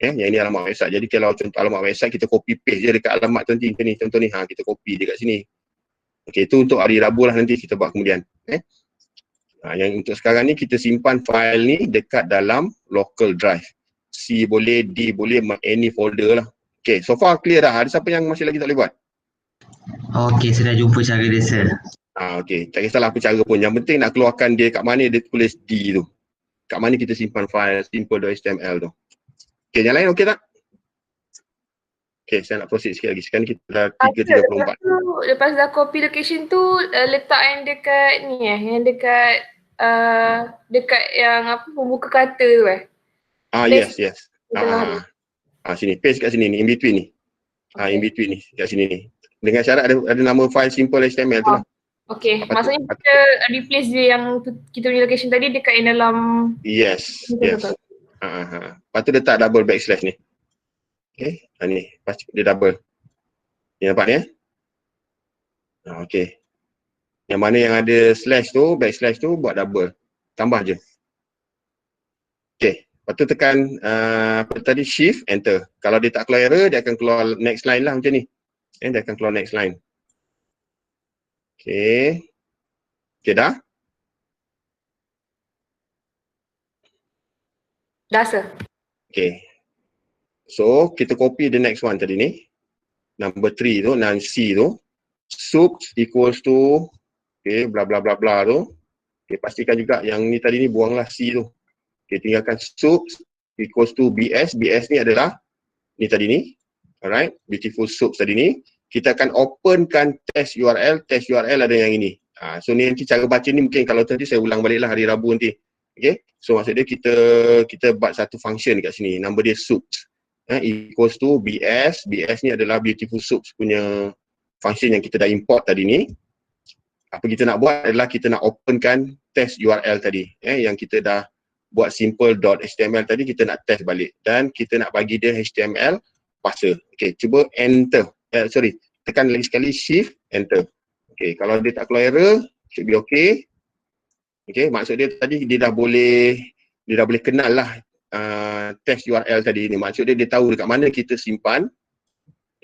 Yang ini alamat website. Jadi kalau contoh alamat website kita copy paste je dekat alamat tu nanti contoh ni kita copy dekat sini. Okey, itu untuk hari Rabu lah nanti kita buat kemudian. Yang untuk sekarang ni kita simpan file ni dekat dalam local drive. C boleh, D boleh, any folder lah. Okay, so far clear dah. Ada siapa yang masih lagi tak boleh buat? Okey, saya dah jumpa cara dia, sir. Okay, tak kisahlah apa cara pun. Yang penting nak keluarkan dia kat mana dia tulis D tu. Kat mana kita simpan file simple.html tu. Okay, yang lain okey tak? Okay, saya nak proceed sikit lagi. Sekarang kita dah 3.34. Lepas dah copy location tu, letak yang dekat ni yang dekat dekat yang apa pembuka kata tu Yes. Tengah Sini, paste kat sini ni, in between ni. In between ni, kat sini ni. Dengan syarat ada nama file simple HTML tu lah. Okay, maksudnya kita replace dia yang kita punya location tadi dekat yang dalam. Yes. Lepas tu letak double backslash ni. Okay, ni, pasti dia double. Ni nampak ni okay. Yang mana yang ada slash tu, backslash tu buat double. Tambah je. Okay. Lepas tu tekan apa tadi, shift, enter. Kalau dia tak keluar error, dia akan keluar next line lah macam ni. Dia akan keluar next line. Okay. Okay dah? Dah, sir. Okay. So, kita copy the next one tadi ni. Number 3 tu, C tu. Soups equals to, okay, bla bla bla bla tu. Okay, pastikan juga yang ni tadi ni buanglah C tu. Okay, tinggalkan soups equals to BS. BS ni adalah ni tadi ni. Alright, beautiful soups tadi ni. Kita akan openkan test URL. Test URL ada yang ini. So ni nanti cara baca ni mungkin kalau nanti saya ulang balik lah hari Rabu nanti. Okay, so maksud dia kita buat satu function dekat sini. Nama dia soups. Equals to BS. BS ni adalah beautiful soups punya function yang kita dah import tadi ni. Apa kita nak buat adalah kita nak openkan test URL tadi. Yang kita dah buat simple.html tadi, kita nak test balik. Dan kita nak bagi dia HTML parser. Okay, cuba enter. Tekan lagi sekali, shift, enter. Okay, kalau dia tak keluar error, should be okay. Okay, maksud dia tadi dia dah boleh kenal lah test URL tadi ni. Maksud dia tahu dekat mana kita simpan.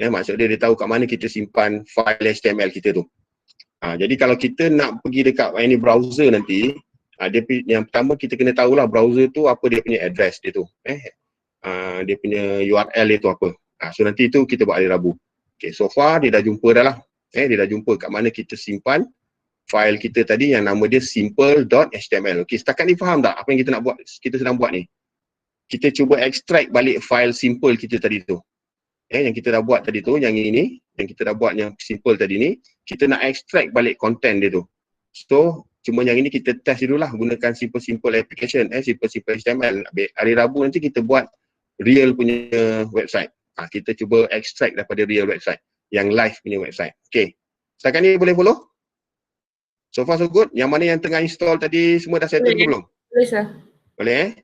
Maksud dia tahu kat mana kita simpan file HTML kita tu. Jadi kalau kita nak pergi dekat any browser nanti, yang pertama kita kena tahulah browser tu apa dia punya address dia tu. Dia punya URL dia tu apa. So nanti tu kita buat hari Rabu. Okay, so far dia dah jumpa dah lah. Dia dah jumpa kat mana kita simpan file kita tadi yang nama dia simple.html. Okay, setakat ni faham tak apa yang kita nak buat, kita sedang buat ni? Kita cuba extract balik file simple kita tadi tu. Yang kita dah buat tadi tu, yang ini, yang kita dah buat yang simple tadi ni, kita nak extract balik content dia tu. So, cuma yang ini kita test dulu lah gunakan simple application, simple HTML. Hari Rabu nanti kita buat real punya website. Kita cuba extract daripada real website, yang live punya website. Okay, setakat ni boleh follow? So far so good. Yang mana yang tengah install tadi semua dah settle ke belum? Boleh, sir. Boleh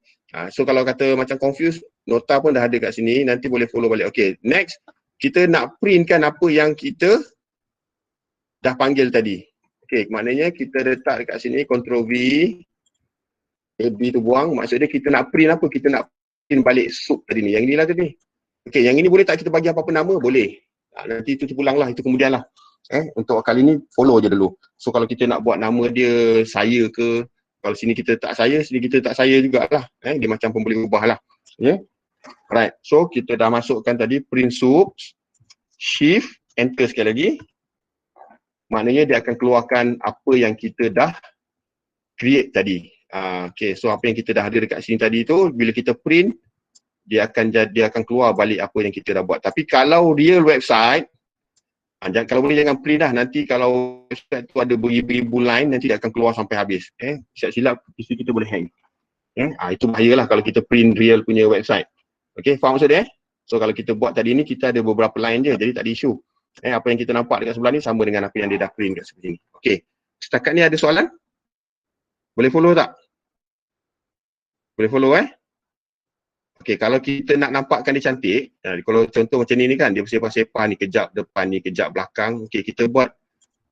so kalau kata macam confused, nota pun dah ada kat sini, nanti boleh follow balik. Okay, next kita nak printkan apa yang kita dah panggil tadi. Okay, maknanya kita letak dekat sini, Ctrl V, AB tu buang, maksudnya kita nak print apa? Kita nak print balik soup tadi ni, yang inilah tadi. Okay, yang ini boleh tak kita bagi apa-apa nama? Boleh. Nanti itu pulang lah, itu kemudian lah. Untuk kali ni follow je dulu. So kalau kita nak buat nama dia saya ke, kalau sini kita tak saya, sini kita tak saya jugalah. Dia macam pun boleh ubah lah. Okay. Right, so kita dah masukkan tadi print soups, shift, enter sekali lagi. Maknanya dia akan keluarkan apa yang kita dah create tadi. Okay, so apa yang kita dah ada dekat sini tadi tu, bila kita print, dia akan keluar balik apa yang kita dah buat. Tapi kalau real website, Kalau boleh jangan print dah, nanti kalau website tu ada beribu-ribu line, nanti dia akan keluar sampai habis. Silap-silap PC kita boleh hang. Itu bahayalah kalau kita print real punya website. Okay, faham maksud dia? So kalau kita buat tadi ni, kita ada beberapa line je, jadi tak ada isu. Apa yang kita nampak dekat sebelah ni sama dengan apa yang dia dah print kat sebelah ni. Okay, setakat ni ada soalan? Boleh follow tak? Boleh follow Okay, kalau kita nak nampakkan dia cantik, kalau contoh macam ni kan, dia sepah-sepah ni, kejap depan ni, kejap belakang. Okay, kita buat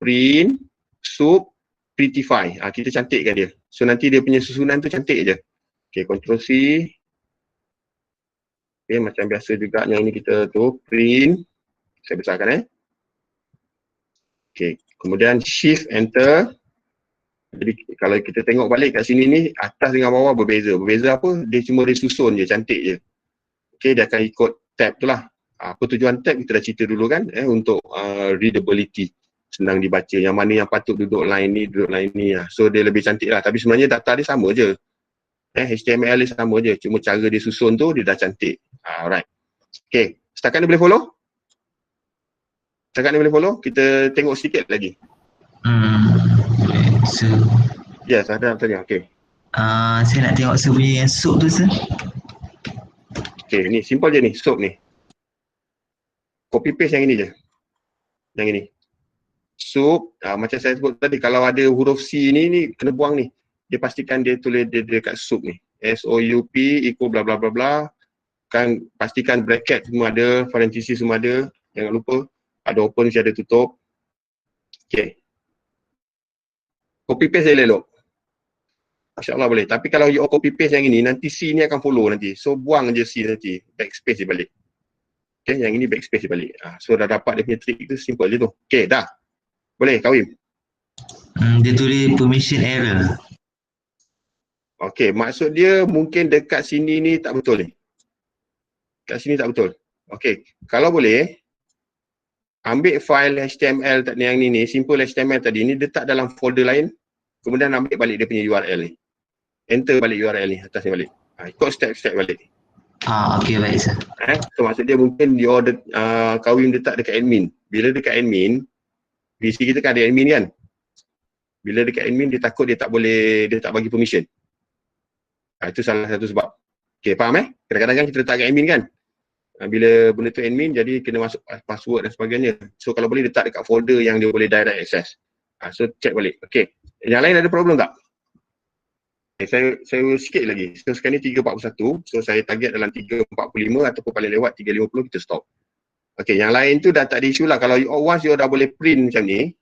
print, sub, prettify. Kita cantikkan dia. So nanti dia punya susunan tu cantik je. Okay, Ctrl C. Okay, macam biasa juga yang ni kita tu, print. Saya besarkan Okay, kemudian shift, enter. Jadi kalau kita tengok balik kat sini ni, atas dengan bawah berbeza. Berbeza apa? Dia cuma dia susun je, cantik je. Okay, dia akan ikut tab tu lah. Apa tujuan tab kita dah cerita dulu kan, untuk readability. Senang dibaca, yang mana yang patut duduk line ni, duduk line ni. So dia lebih cantik lah. Tapi sebenarnya data dia sama je. HTML dia sama je. Cuma cara dia susun tu, dia dah cantik. Alright. Okay, setakat ni boleh follow? Setakat ni boleh follow? Kita tengok sedikit lagi. So, Yes, ada nak tanya. Okay. saya nak tengok saya punya yang sup tu, sir. Okay, ni simple je ni, soap ni. Copy paste yang ini je. Yang ini. Soap, macam saya sebut tadi, kalau ada huruf C ni kena buang ni. Dia pastikan dia tulis dia dekat soap ni. SOUP equal bla bla bla bla. Kan pastikan bracket semua ada, parenthesis semua ada. Jangan lupa ada open, ada tutup. Okay. Copy paste dia elok. InsyaAllah boleh. Tapi kalau you copy paste yang ini, nanti C ni akan follow nanti. So buang je C nanti. Backspace dia balik. Okay, yang ini backspace dia balik. So dah dapat dia punya trick tu, simple je tu. Okay, dah. Boleh, Kawim? Dia tulis permission error. Okay, maksud dia mungkin dekat sini ni tak betul ni. Kat sini tak betul. Okay, kalau boleh, ambil file HTML yang ni, simple HTML tadi ni, letak dalam folder lain. Kemudian ambil balik dia punya URL ni. Enter balik URL ni, atas ni balik. Ikut step-step balik. Okey, baik, sir. So maksud dia mungkin Kawim letak dekat admin. Bila dekat admin, PC kita kan ada admin kan. Bila dekat admin, dia takut dia tak bagi permission. Itu salah satu sebab. Okay, faham Kadang-kadang kan kita letak dekat admin kan. Bila benda tu admin, jadi kena masuk password dan sebagainya. So kalau boleh letak dekat folder yang dia boleh direct access. So check balik. Okay. Yang lain ada problem tak? Okay, saya sikit lagi. So sekarang ni 3.41. So saya target dalam 3.45 ataupun paling lewat 3.50 kita stop. Okay, yang lain tu dah tak ada isu lah. Kalau once you dah boleh print macam ni,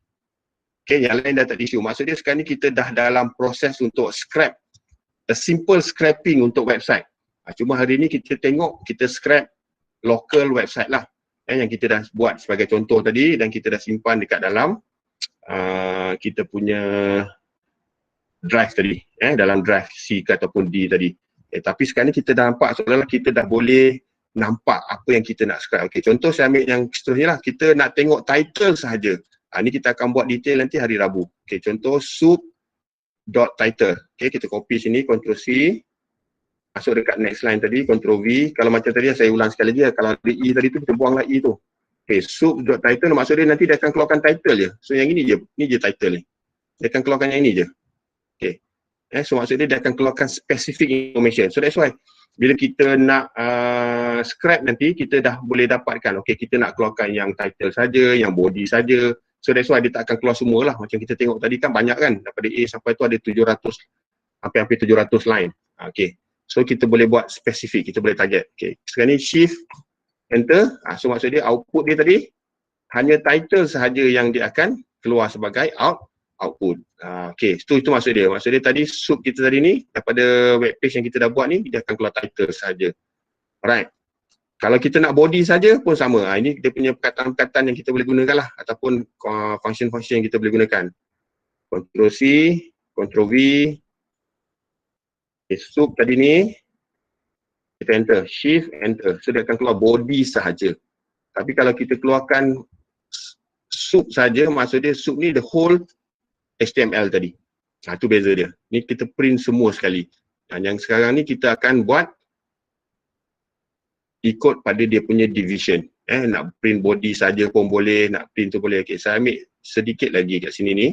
okay, yang lain dah tak ada isu. Maksud dia sekarang ni kita dah dalam proses untuk scrap. A simple scrapping untuk website. Cuma hari ni kita tengok, kita scrap local website lah. Yang kita dah buat sebagai contoh tadi dan kita dah simpan dekat dalam kita punya drive tadi, dalam drive C ataupun D tadi. Tapi sekarang ni kita dah nampak seolah-olah kita dah boleh nampak apa yang kita nak scrap. Okay, contoh saya ambil yang seterusnya lah, kita nak tengok title sahaja. Ni kita akan buat detail nanti hari Rabu. Okay, contoh soup.title. Okay, kita copy sini, Ctrl C. Masuk dekat next line tadi, Ctrl V. Kalau macam tadi, saya ulang sekali lagi. Kalau ada E tadi tu, kita buanglah E tu. Okay, soup.title, maksud dia nanti dia akan keluarkan title je. So yang ini je title ni. Dia akan keluarkan yang ini je. Okay. So maksud dia akan keluarkan specific information. So that's why bila kita nak scrap nanti, kita dah boleh dapatkan, okay, kita nak keluarkan yang title saja, yang body saja. So that's why dia tak akan keluar semua lah. Macam kita tengok tadi kan banyak kan, daripada A sampai tu ada 700, hampir-hampir 700 line. Okay. So kita boleh buat spesifik, kita boleh target. Okay. Sekarang ni shift, enter. So maksud dia output dia tadi, hanya title sahaja yang dia akan keluar sebagai output. Okay, itu maksud dia. Maksud dia tadi soup kita tadi ni, daripada web page yang kita dah buat ni, dia akan keluar title sahaja. Alright. Kalau kita nak body saja pun sama. Ini dia punya perkataan-perkataan yang kita boleh gunakan lah, ataupun function-function yang kita boleh gunakan. Ctrl C, Ctrl V. Okay, soup tadi ni, kita enter, shift, enter. So dia akan keluar body sahaja. Tapi kalau kita keluarkan soup saja, maksud dia soup ni the whole HTML tadi. Itu beza dia. Ni kita print semua sekali. Dan yang sekarang ni kita akan buat ikut pada dia punya division. Nak print body saja pun boleh, nak print tu boleh. Okay, saya ambil sedikit lagi kat sini ni.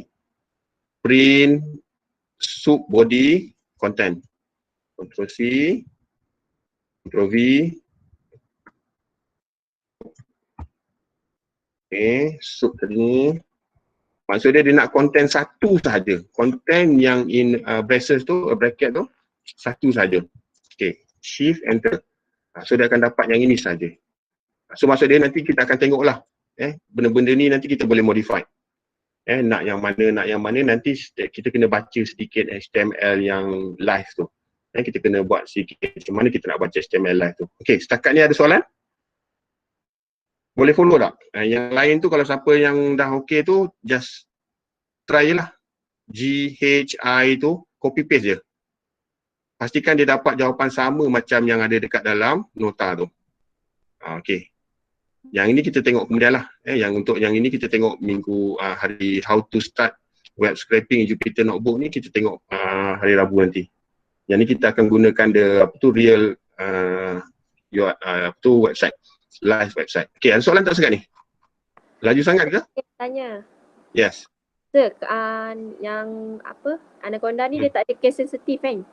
Print sub body content. Ctrl C, Ctrl V. Okay, sub tadi ni. Maksud dia nak konten satu sahaja. Konten yang in braces tu, bracket tu, satu sahaja. Okay, shift enter. So dia akan dapat yang ini sahaja. So maksud dia nanti kita akan tengoklah. Benda-benda ni nanti kita boleh modify. Nak yang mana nanti kita kena baca sedikit HTML yang live tu. Kita kena buat sedikit macam mana kita nak baca HTML live tu. Okay, setakat ni ada soalan? Boleh follow tak? Yang lain tu kalau siapa yang dah okay tu, just try je lah. GHI tu, copy paste je. Pastikan dia dapat jawapan sama macam yang ada dekat dalam nota tu. Okay. Yang ini kita tengok kemudian lah. Yang untuk yang ini kita tengok minggu hari how to start web scraping Jupyter Notebook ni kita tengok hari Rabu nanti. Yang ni kita akan gunakan real website. Live website. Okay, ada soalan tak sekat ni? Laju sangat ke? Tanya. Yes. Sir, yang apa? Anaconda ni dia tak ada case sensitive kan?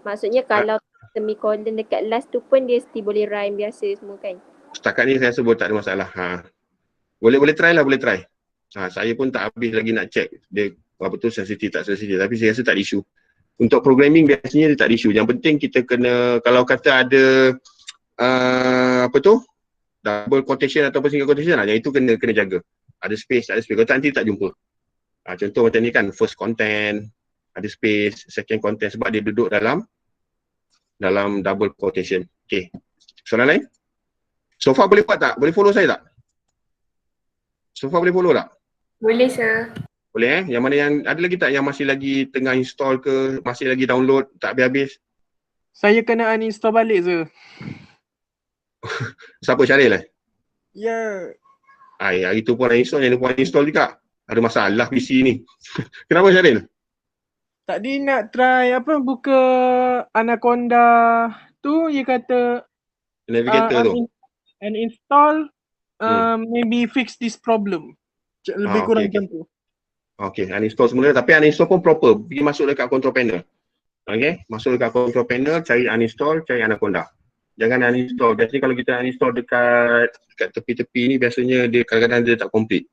Maksudnya kalau semicolon dekat last tu pun dia still boleh rhyme biasa semua kan? Setakat ni saya sebut tak ada masalah. Boleh try lah, boleh try. Saya pun tak habis lagi nak check dia apa tu sensitif tak sensitif, tapi saya rasa tak ada isu. Untuk programming biasanya dia tak ada isu. Yang penting kita kena, kalau kata ada apa tu? Double quotation ataupun single quotation yang itu kena jaga. Ada space, kalau tak nanti tak jumpa. Contoh macam ni kan, first content, ada space, second content sebab dia duduk dalam double quotation. Okay. Soalan lain? So far boleh buat tak? Boleh follow saya tak? So far boleh follow tak? Boleh, sir. Boleh Yang mana yang, ada lagi tak yang masih lagi tengah install ke, masih lagi download, tak habis-habis? Saya kena uninstall balik je. Siapa, Syaril Ya. Hari tu pun uninstall, yang dia pun uninstall juga. Ada masalah PC ni. Kenapa, Syaril? Tadi nak try buka Anaconda tu, dia kata Navigator tu. uninstall maybe fix this problem. Lebih kurang macam tu. Okay, uninstall semula, tapi uninstall pun proper. Pergi masuk dekat control panel. Okay, masuk dekat control panel, cari uninstall, cari Anaconda. Jangan uninstall. Biasanya kalau kita uninstall dekat tepi-tepi ni, biasanya dia kadang-kadang dia tak complete.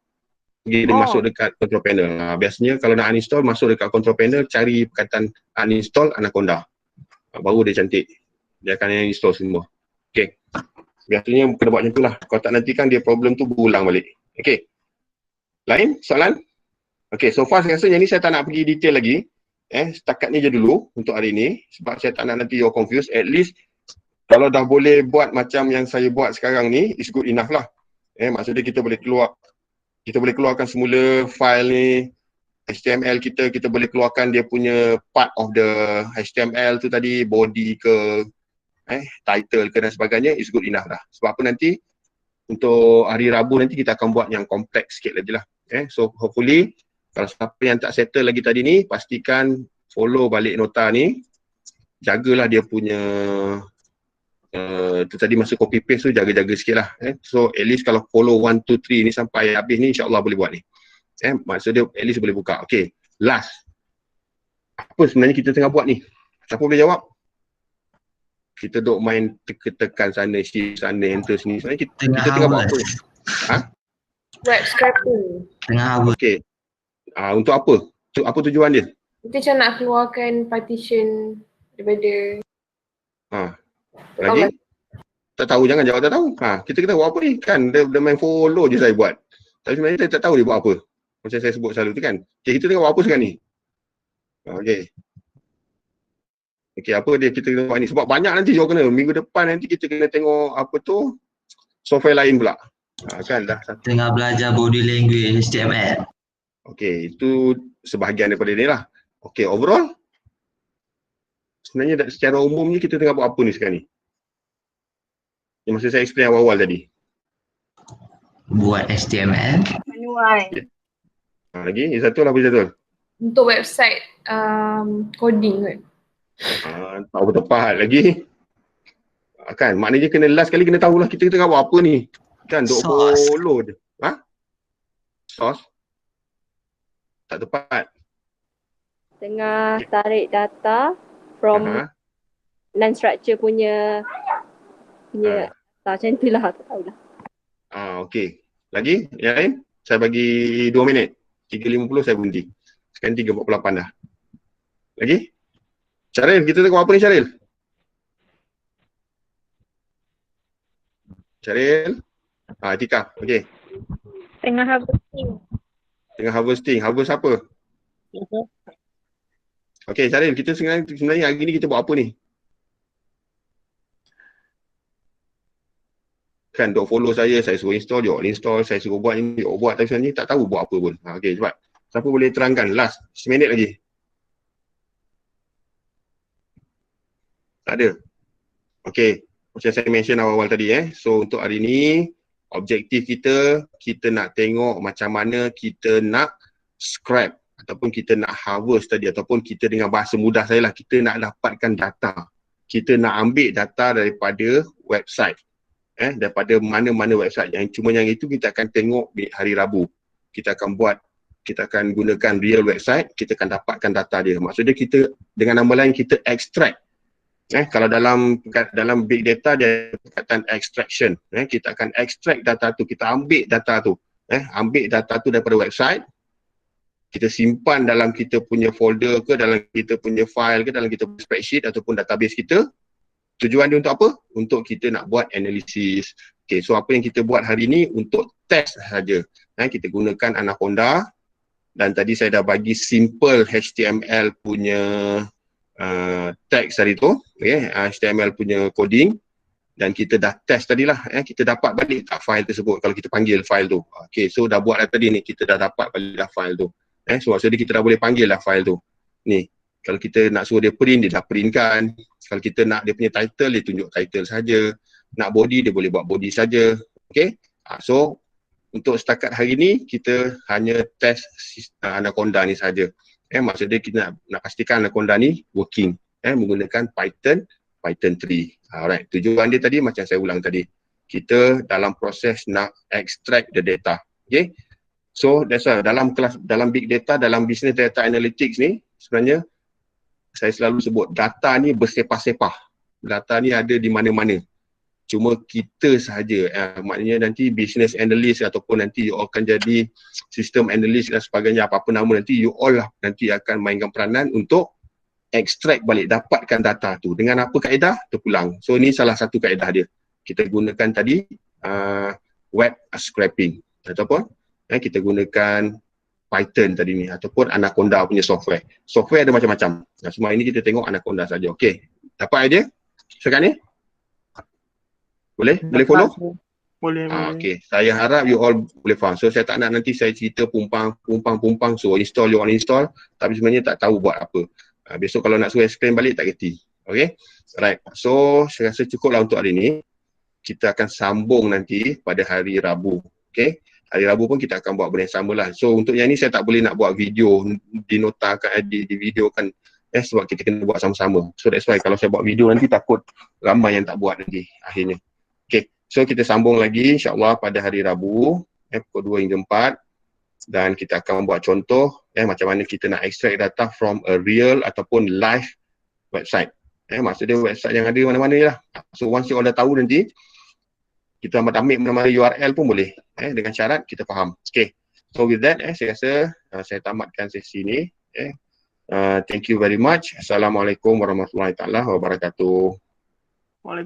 Dia masuk dekat control panel. Biasanya kalau nak uninstall, masuk dekat control panel, cari perkataan uninstall Anaconda. Baru dia cantik. Dia akan uninstall semua. Okay. Biasanya kena buat macam tu lah. Kalau tak nanti kan dia problem tu berulang balik. Okay. Lain? Soalan? Okay, so far saya rasa yang ni saya tak nak pergi detail lagi. Setakat ni je dulu untuk hari ni. Sebab saya tak nak nanti you're confused. At least kalau dah boleh buat macam yang saya buat sekarang ni, it's good enough lah. Maksudnya kita boleh keluarkan semula file ni, HTML kita boleh keluarkan dia punya part of the HTML tu tadi, body ke, title ke dan sebagainya, it's good enough dah. Sebab apa nanti, untuk hari Rabu nanti kita akan buat yang kompleks sikit lagi lah. So hopefully, kalau siapa yang tak settle lagi tadi ni, pastikan follow balik nota ni, jagalah dia punya tu tadi masa copy paste tu jaga-jaga sikit lah. So at least kalau follow 1, 2, 3 ni sampai habis ni insyaAllah boleh buat ni. Maksud dia at least boleh buka. Okay, last. Apa sebenarnya kita tengah buat ni? Siapa boleh jawab? Kita duk main tekan sana, shift sana, enter sini. Sebenarnya kita tengah buat apa? Web scraping. Okay. Untuk apa? Apa tujuan dia? Kita macam nak keluarkan partition daripada lagi? Tak tahu, jangan jawab tak tahu. Kita kena buat apa ni? Kan dia main follow je saya buat. Tapi sebenarnya saya tak tahu dia buat apa. Macam saya sebut selalu tu kan. Okay, kita tengok buat apa sekarang ni. Okay. Okay, apa dia kita kena buat ni. Sebab banyak nanti juga kena. Minggu depan nanti kita kena tengok apa tu, software lain pula. Kan dah. Tengah belajar body language HTML. Okay, itu sebahagian daripada ni lah. Okay, overall. Sebenarnya secara umumnya kita tengah buat apa ni sekarang ni? Yang masa saya explain awal-awal tadi. Buat HTML. Manual. Lagi? Satu lah, betul. untuk website coding kan. Tak apa tepat lagi. Kan maknanya kena last kali kena tahulah kita tengah buat apa ni. Kan duk Sos. follow je. Ha? Sos? Tak tepat. Tengah tarik data from Aha. non-structure punya Ha. data macam tu lah, tak tahulah. Okey. Lagi? Yang lain? Saya bagi 2 minit. 3.50 saya berhenti. Sekarang 3.48 dah. Lagi? Syaril, kita tengok apa ni Syaril? Syaril? Atika. Okey. Tengah harvesting. Tengah harvesting. Harvest apa? Okey Syaril, kita sebenarnya hari ni kita buat apa ni? Kan dok follow saya suruh install, dia install, saya suruh buat ini, dia buat, tapi sebenarnya tak tahu buat apa pun. Okey, cepat. Siapa boleh terangkan? Last, seminit lagi. Tak ada. Okey, macam saya mention awal-awal tadi So untuk hari ni, objektif kita nak tengok macam mana kita nak scrap ataupun kita nak harvest tadi, ataupun kita dengan bahasa mudah saya lah, kita nak dapatkan data. Kita nak ambil data daripada website. Daripada mana-mana website. Yang itu kita akan tengok di hari Rabu. Kita akan gunakan real website, kita akan dapatkan data dia. Maksudnya kita, dengan nama lain, kita extract. Kalau dalam big data dia perkataan extraction. Kita akan extract data tu, kita ambil data tu. Ambil data tu daripada website, kita simpan dalam kita punya folder ke, dalam kita punya file ke, dalam kita punya spreadsheet ataupun database kita. Tujuan dia untuk apa? Untuk kita nak buat analisis. Okay, so apa yang kita buat hari ni untuk test saja. Kita gunakan Anaconda dan tadi saya dah bagi simple HTML punya text tadi tu. Okay, HTML punya coding dan kita dah test tadilah. Kita dapat balik tak file tersebut kalau kita panggil file tu. Okay, so dah buat dah tadi ni, kita dah dapat balik dah file tu. So maksudnya kita dah boleh panggil dah file tu. Ni, kalau kita nak suruh dia print, dia dah printkan. Kalau kita nak dia punya title, dia tunjuk title saja. Nak body, dia boleh buat body saja. Okay. So, untuk setakat hari ni, kita hanya test Anaconda ni saja. Maksudnya kita nak pastikan Anaconda ni working. Menggunakan Python 3. Alright. Tujuan dia tadi macam saya ulang tadi. Kita dalam proses nak extract the data. Okay. So, that's why dalam big data, dalam business data analytics ni, sebenarnya saya selalu sebut data ni bersepah-sepah. Data ni ada di mana-mana. Cuma kita sahaja, maknanya nanti business analyst ataupun nanti you all akan jadi system analyst dan sebagainya, apa-apa nama nanti, you all lah nanti akan mainkan peranan untuk extract balik, dapatkan data tu. Dengan apa kaedah? Terpulang. So ni salah satu kaedah dia. Kita gunakan tadi web scraping ataupun kita gunakan Python tadi ni ataupun Anaconda punya software. Software ada macam-macam. Semua ini kita tengok Anaconda saja. Okey. Dapat idea sekarang ni? Boleh? Boleh follow? Boleh. Okey. Saya harap you all boleh faham. So saya tak nak nanti saya cerita pumpang so install, you all install tapi sebenarnya tak tahu buat apa. Besok kalau nak suruh explain balik tak kerti. Okey. Right. So saya rasa cukuplah untuk hari ni. Kita akan sambung nanti pada hari Rabu. Okey. Hari Rabu pun kita akan buat benda yang sama lah. So untuk yang ni saya tak boleh nak buat video, dinotakan, di video kan sebab kita kena buat sama-sama. So that's why kalau saya buat video nanti takut ramai yang tak buat nanti akhirnya. Okay, so kita sambung lagi insyaAllah pada hari Rabu pukul 2 hingga 4 dan kita akan buat contoh macam mana kita nak extract data from a real ataupun live website. Maksudnya website yang ada mana-mana je lah. So once you all dah tahu nanti, kita ambil mana-mana URL pun boleh dengan syarat kita faham. Okay. So with that saya rasa saya tamatkan sesi ni. Thank you very much. Assalamualaikum warahmatullahi wabarakatuh. Waalaikumsalam.